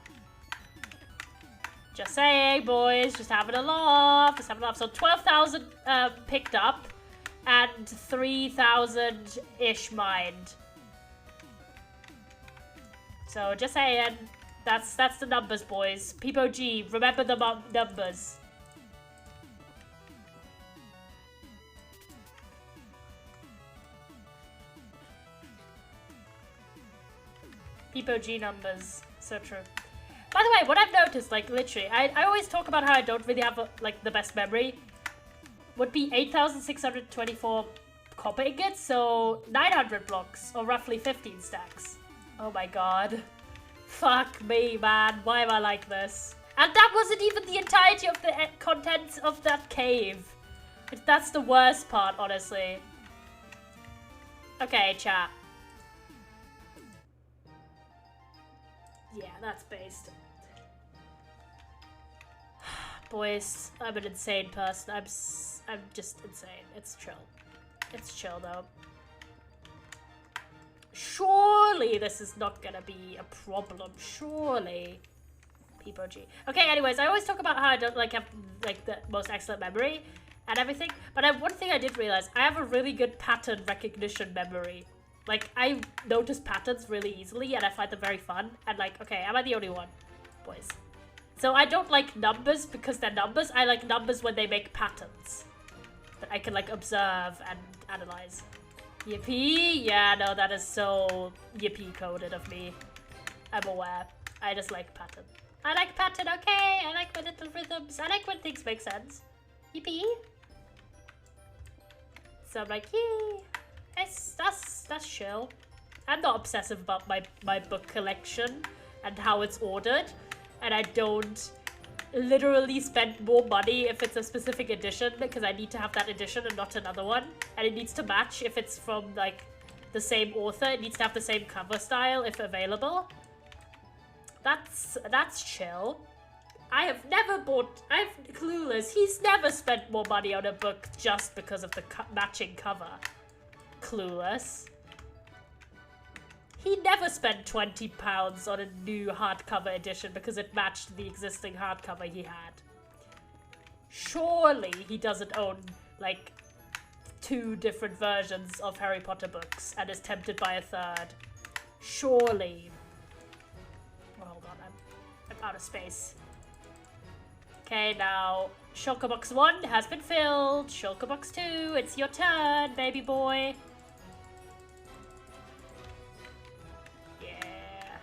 Just saying, boys. Just having a laugh. Just having a laugh. So 12,000 picked up. And 3,000-ish mined. So just saying. That's the numbers, boys. Peepo G, remember the numbers. Peepo G numbers. So true. By the way, what I've noticed, like, literally, I always talk about how I don't really have, like, the best memory. Would be 8,624 copper ingots, so 900 blocks, or roughly 15 stacks. Oh my god. Fuck me, man. Why am I like this? And that wasn't even the entirety of the contents of that cave. That's the worst part, honestly. Okay, chat. Yeah, that's based. Boys, I'm an insane person. I'm just insane. It's chill. It's chill, though. Surely this is not gonna be a problem. Surely. Peepo G. Okay, anyways, I always talk about how I don't like have like the most excellent memory and everything. But one thing I did realize, I have a really good pattern recognition memory. Like, I notice patterns really easily and I find them very fun. And like, okay, am I the only one? Boys. So I don't like numbers because they're numbers. I like numbers when they make patterns that I can like observe and analyze. Yippee? Yeah, no, that is so yippee coded of me. I'm aware. I just like pattern. I like pattern, okay? I like my little rhythms. I like when things make sense. Yippee? So I'm like, yay. That's chill. I'm not obsessive about my book collection and how it's ordered. And I don't literally spend more money if it's a specific edition because I need to have that edition and not another one. And it needs to match if it's from like the same author. It needs to have the same cover style if available. That's chill. I'm clueless. He's never spent more money on a book just because of the matching cover. Clueless. He never spent £20 on a new hardcover edition because it matched the existing hardcover he had. Surely he doesn't own, like, 2 different versions of Harry Potter books and is tempted by a 3rd. Surely. Oh, hold on, I'm out of space. Okay, now Shulker Box 1 has been filled. Shulker Box 2, it's your turn, baby boy. Yeah.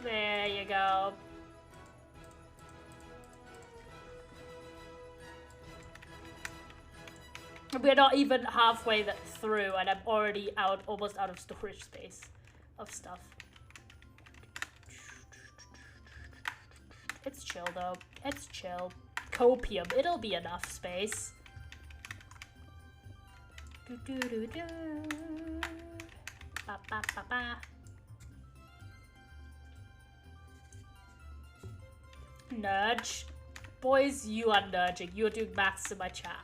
There you go. We're not even halfway through and I'm already almost out of storage space of stuff. It's chill though. It's chill. Copium. It'll be enough space. Do do do do. Ba ba ba ba. Nudge. Boys, you are nudging. You're doing maths in my chat.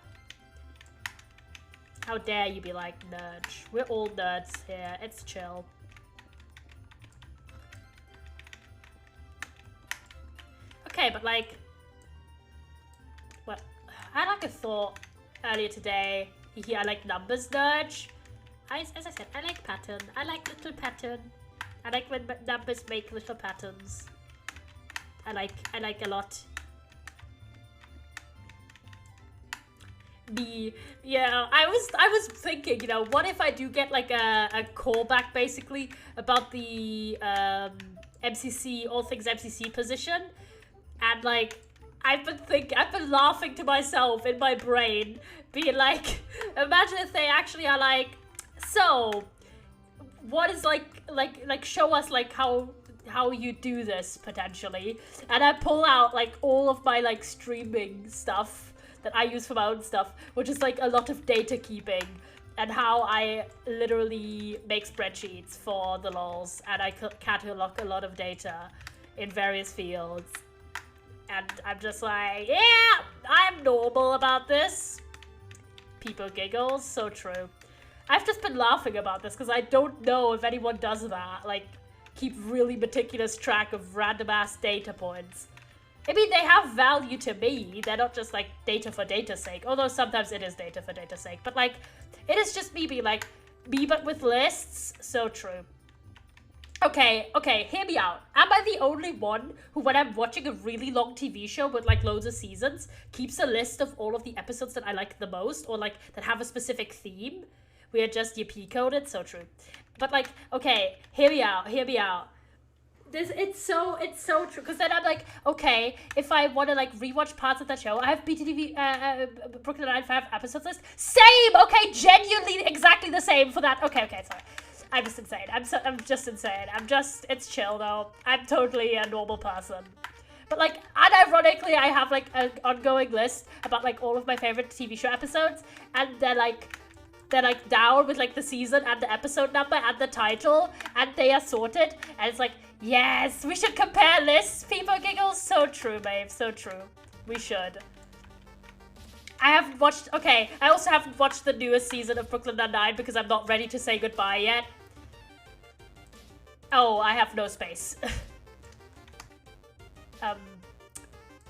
How dare you be like nudge. We're all nerds here. It's chill. Okay, but like, what? I had like a thought earlier today. I like numbers nudge. As I said, I like pattern. I like little pattern. I like when numbers make little patterns. I like a lot. Yeah, I was thinking, you know, what if I do get like a callback basically about the MCC, all things MCC position, and like I've been laughing to myself in my brain, being like, imagine if they actually are like, so what is like show us like how you do this potentially, and I pull out like all of my like streaming stuff that I use for my own stuff, which is like a lot of data keeping and how I literally make spreadsheets for the lols, and I catalog a lot of data in various fields. And I'm just like, yeah, I'm normal about this. People giggles, so true. I've just been laughing about this because I don't know if anyone does that, like keep really meticulous track of random ass data points. I mean, they have value to me. They're not just like data for data's sake, although sometimes it is data for data's sake. But like, it is just me being like, me but with lists. So true. Okay, hear me out. Am I the only one who, when I'm watching a really long TV show with like loads of seasons, keeps a list of all of the episodes that I like the most, or like that have a specific theme? We are just P-coded, so true. But like, okay, hear me out. It's so true, because then I'm like, okay, if I want to like rewatch parts of that show, I have BTTV Brooklyn Nine-5 episodes list. Same, okay, genuinely exactly the same for that. Okay, sorry. I'm just insane. I'm just insane. It's chill though. I'm totally a normal person. But like, unironically, I have like an ongoing list about like all of my favorite TV show episodes, and they're like down with like the season and the episode number and the title, and they are sorted, and it's like, yes, we should compare lists. People giggles. So true, babe. So true. We should. I also haven't watched the newest season of Brooklyn Nine-Nine because I'm not ready to say goodbye yet. Oh, I have no space.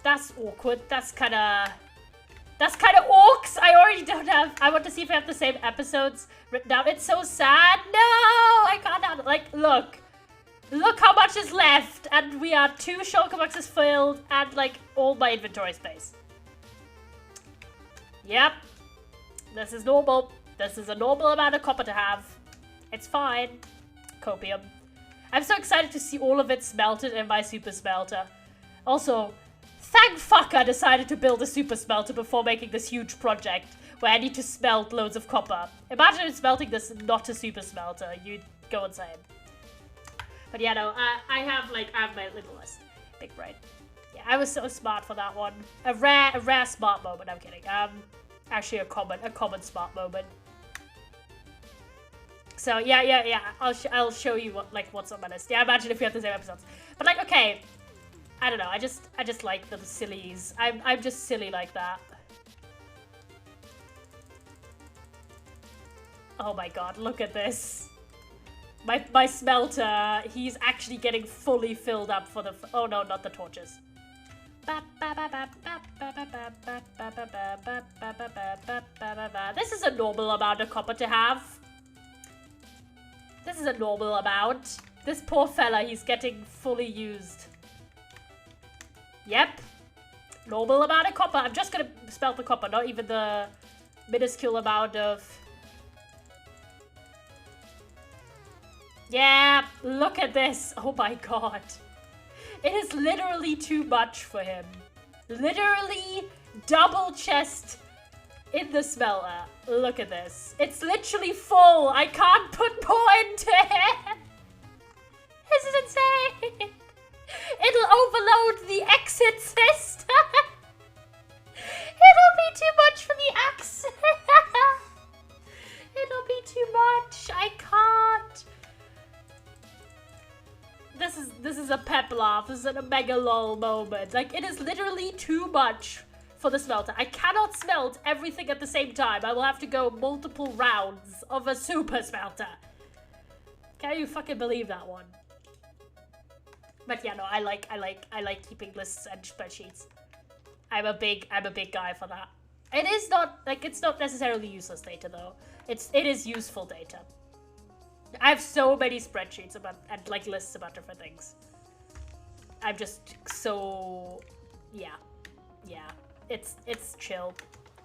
That's awkward. That's kind of orcs. I already don't have. I want to see if I have the same episodes written down. It's so sad. No, I can't. Like, look how much is left, and we are 2 shulker boxes filled, and like all my inventory space. Yep, this is normal. This is a normal amount of copper to have. It's fine. Copium. I'm so excited to see all of it smelted in my super smelter. Also, thank fuck I decided to build a super smelter before making this huge project where I need to smelt loads of copper. Imagine smelting this not a super smelter. You'd go insane. But yeah, no, I have my little list. Big brain. Yeah, I was so smart for that one. A rare smart moment. I'm kidding. Actually a common smart moment. So yeah. I'll show you what's on my list. Yeah, imagine if we have the same episodes. But like, okay, I don't know. I just like the sillies. I'm just silly like that. Oh my god, look at this. My smelter, he's actually getting fully filled up for the... Oh no, not the torches. This is a normal amount of copper to have. This is a normal amount. This poor fella, he's getting fully used. Yep. Normal amount of copper. I'm just gonna smelt the copper, not even the minuscule amount of... Yeah, look at this. Oh my god. It is literally too much for him. Literally double chest in the smelter. Look at this. It's literally full. I can't put more into it. This is insane. It'll overload the exit system. It'll be too much for the exit. It'll be too much. I can't. This is a pep laugh. This is a mega lol moment. Like, it is literally too much for the smelter. I cannot smelt everything at the same time. I will have to go multiple rounds of a super smelter. Can you fucking believe that one? But yeah, no, I like keeping lists and spreadsheets. I'm a big guy for that. It is not like, it's not necessarily useless data though. It is useful data. I have so many spreadsheets about and like lists about different things. I'm just so yeah. It's chill.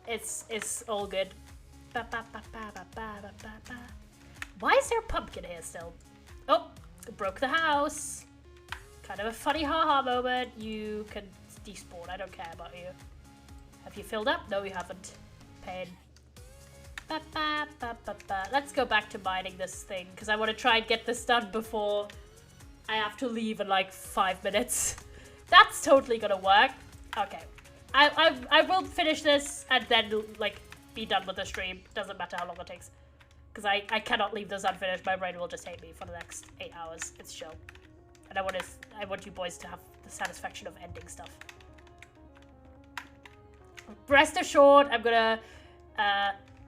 It's all good. Why is there a pumpkin here still? Oh, broke the house. Kind of a funny haha moment. You can despawn. I don't care about you. Have you filled up? No, you haven't. Pain. Let's go back to mining this thing because I want to try and get this done before I have to leave in like 5 minutes. That's totally gonna work. Okay. I will finish this and then like be done with the stream. Doesn't matter how long it takes. Because I cannot leave this unfinished. My brain will just hate me for the next 8 hours. It's chill. And I want you boys to have the satisfaction of ending stuff. Rest assured, I'm gonna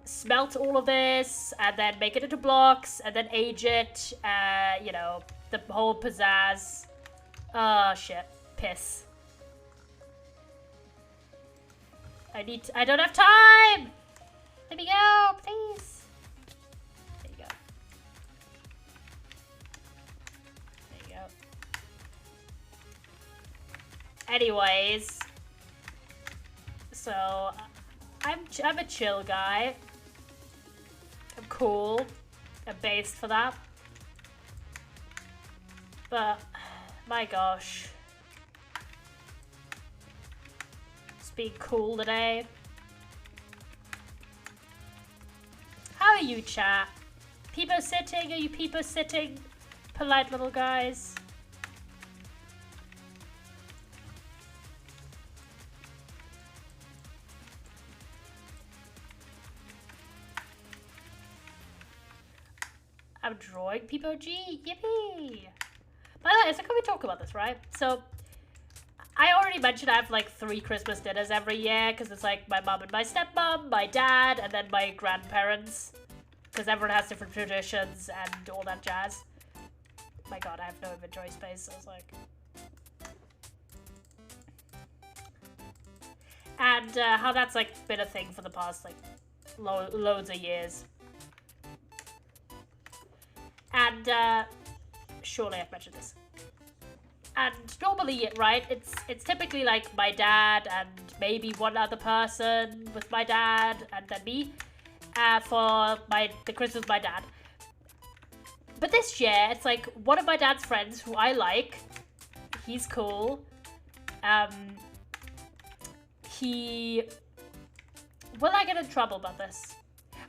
smelt all of this and then make it into blocks and then age it. You know, the whole pizzazz. Oh shit, piss. I don't have time. Let me go, please. There you go. There you go. Anyways, so I'm a chill guy. I'm cool. I'm based for that. But my gosh, just being cool today. How are you, chat? People sitting? Are you people sitting? Polite little guys. I'm drawing PPOG. Yippee! By the way, so can we talk about this, right? So, I already mentioned I have like 3 Christmas dinners every year because it's like my mom and my stepmom, my dad, and then my grandparents. Because everyone has different traditions and all that jazz. My god, I have no inventory space, so I was like... And how that's like been a thing for the past like loads of years. And surely I've mentioned this. And normally, right, it's typically like my dad and maybe one other person with my dad and then me for the Christmas with my dad. But this year, it's like one of my dad's friends who I like. He's cool. Will I get in trouble about this?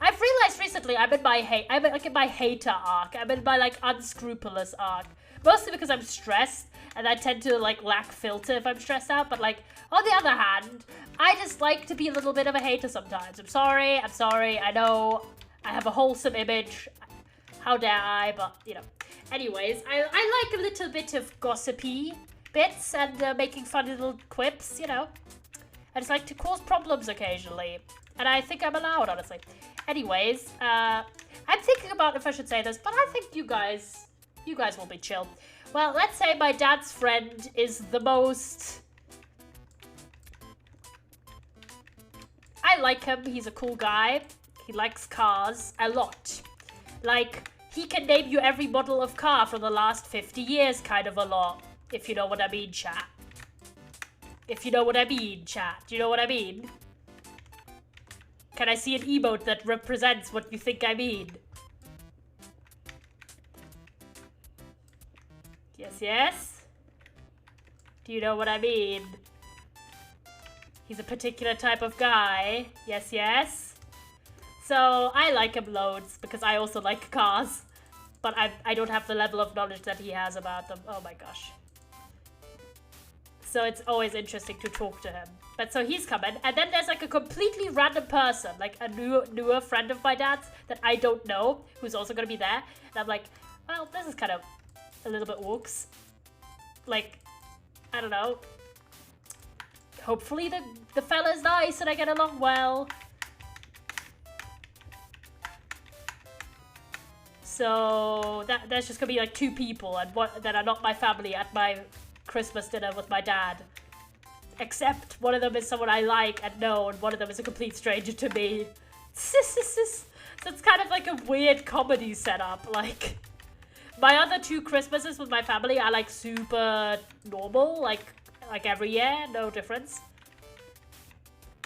I've realized recently I'm in my hater arc. I'm in my like unscrupulous arc. Mostly because I'm stressed and I tend to like lack filter if I'm stressed out. But like on the other hand, I just like to be a little bit of a hater sometimes. I'm sorry. I know I have a wholesome image. How dare I? But you know. Anyways, I like a little bit of gossipy bits and making funny little quips, you know. I just like to cause problems occasionally. And I think I'm allowed, honestly. Anyways, I'm thinking about if I should say this, but I think you guys will be chill. Well, let's say my dad's friend is the most... I like him. He's a cool guy. He likes cars a lot. Like, he can name you every model of car from the last 50 years kind of a lot. If you know what I mean, chat. If you know what I mean, chat. Do you know what I mean? Can I see an emote that represents what you think I mean? Yes, yes? Do you know what I mean? He's a particular type of guy. Yes, yes? So, I like him loads because I also like cars. But I don't have the level of knowledge that he has about them. Oh my gosh. So it's always interesting to talk to him. But so he's coming. And then there's like a completely random person. Like a newer friend of my dad's that I don't know. Who's also going to be there. And I'm like, well, this is kind of a little bit wooks. Like, I don't know. Hopefully the fella's nice and I get along well. So there's just gonna be like 2 people and that are not my family at my Christmas dinner with my dad. Except one of them is someone I like and know, and one of them is a complete stranger to me. So it's kind of like a weird comedy setup. Like, my other 2 Christmases with my family are like super normal, like every year, no difference.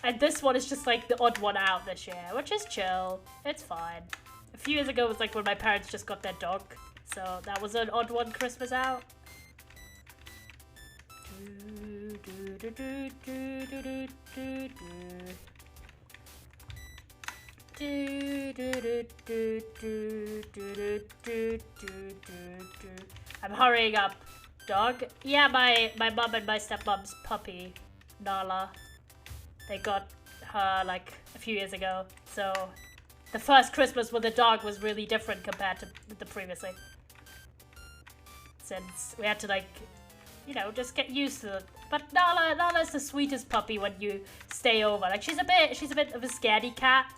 And this one is just like the odd one out this year, which is chill. It's fine. A few years ago was like when my parents just got their dog, so that was an odd one Christmas out. I'm hurrying up. Dog? Yeah, my mum and my stepmom's puppy, Nala. They got her like a few years ago, so the first Christmas with the dog was really different compared to the previously. Since we had to like, you know, just get used to it. But Nala's the sweetest puppy when you stay over. Like she's a bit of a scaredy cat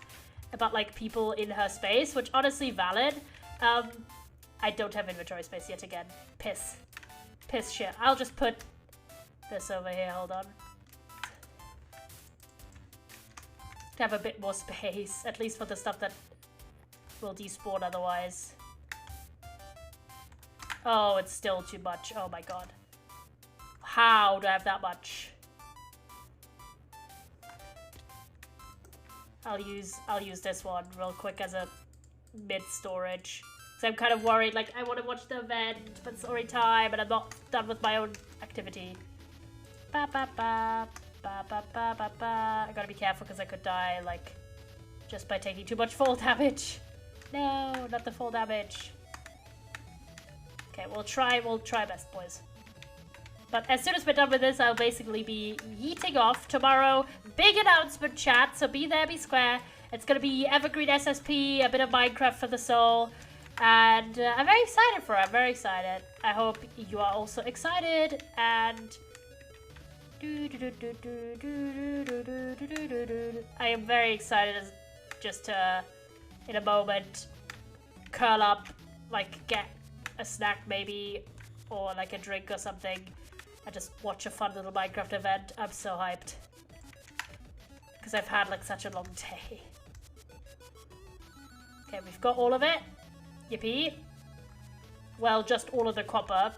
about like people in her space, which honestly valid. I don't have inventory space yet again. Piss shit. I'll just put this over here, hold on. To have a bit more space, at least for the stuff that will despawn otherwise. Oh, it's still too much. Oh my god. How do I have that much? I'll use this one real quick as a mid storage. So I'm kind of worried, like I want to watch the event, but it's already time and I'm not done with my own activity. Ba ba ba. I gotta be careful because I could die, like, just by taking too much fall damage. No, not the fall damage. Okay, we'll try best, boys. But as soon as we're done with this, I'll basically be yeeting off tomorrow. Big announcement, chat, so be there, be square. It's gonna be Evergreen SSP, a bit of Minecraft for the soul. And I'm very excited for it, I'm very excited. I hope you are also excited, and... I am very excited just to, in a moment, curl up, like get a snack maybe, or like a drink or something, and just watch a fun little Minecraft event. I'm so hyped. Because I've had like such a long day. Okay, we've got all of it. Yippee. Well, just all of the copper.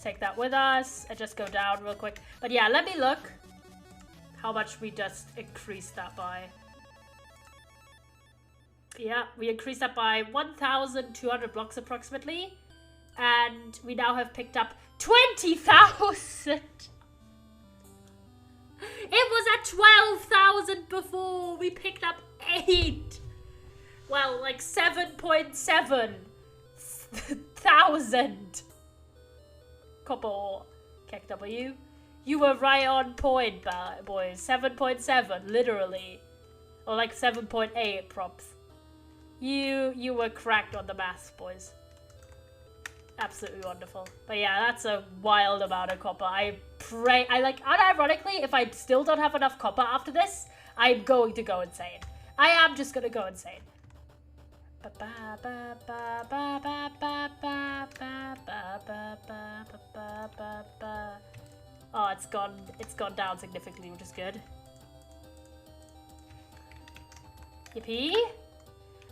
Take that with us and just go down real quick. But yeah, let me look how much we just increased that by. Yeah, we increased that by 1,200 blocks approximately. And we now have picked up 20,000. It was at 12,000 before. We picked up 8. Well, like 7.7 thousand. Copper Keck W. You were right on point, boys. 7.7, literally. Or like 7.8 props. You were cracked on the maths, boys. Absolutely wonderful. But yeah, that's a wild amount of copper. Unironically, if I still don't have enough copper after this, I'm going to go insane. I am just gonna go insane. Oh, it's gone down significantly, which is good. Yippee!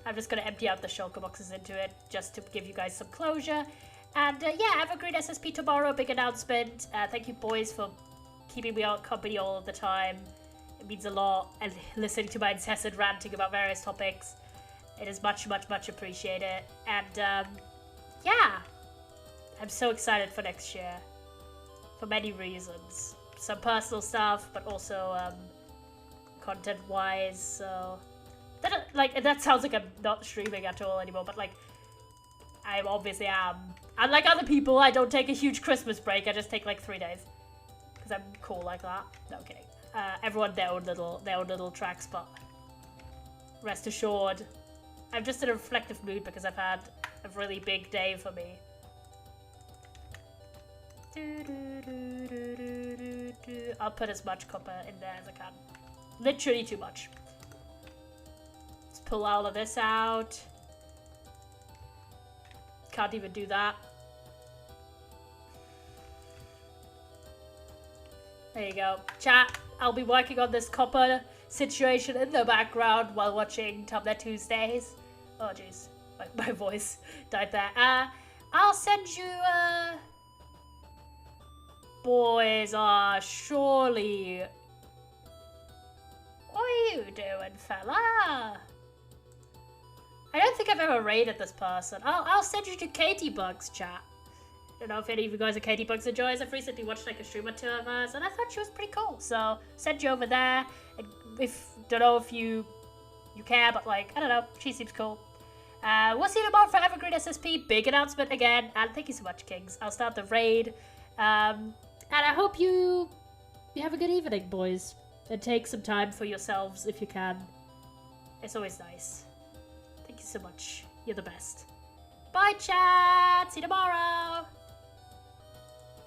I'm just gonna empty out the shulker boxes into it just to give you guys some closure. And yeah, have a great SSP tomorrow. Big announcement. Thank you, boys, for keeping me on company all of the time. It means a lot. And listening to my incessant ranting about various topics. It is much, much, much appreciated. And yeah, I'm so excited for next year. For many reasons. Some personal stuff, but also content-wise. So that sounds like I'm not streaming at all anymore, but like I obviously am. Unlike other people, I don't take a huge Christmas break. I just take like 3 days because I'm cool like that. No kidding. Everyone their own little track spot. Rest assured, I'm just in a reflective mood because I've had a really big day for me. I'll put as much copper in there as I can. Literally too much. Let's pull all of this out. Can't even do that. There you go. Chat, I'll be working on this copper situation in the background while watching Tumblr Tuesdays. Oh jeez, my voice died there. I'll send you, boys, surely. What are you doing, fella? I don't think I've ever raided this person. I'll send you to Katie Bugs, chat. I don't know if any of you guys are Katie Bugs enjoyers. I've recently watched like a stream or two of hers, and I thought she was pretty cool. So send you over there. And don't know if you care, but like I don't know, she seems cool. We'll see you tomorrow for Evergreen SSP. Big announcement again, and thank you so much, Kings. I'll start the raid, and I hope you have a good evening, boys, and take some time for yourselves if you can. It's always nice. Thank you so much. You're the best. Bye, chat. See you tomorrow.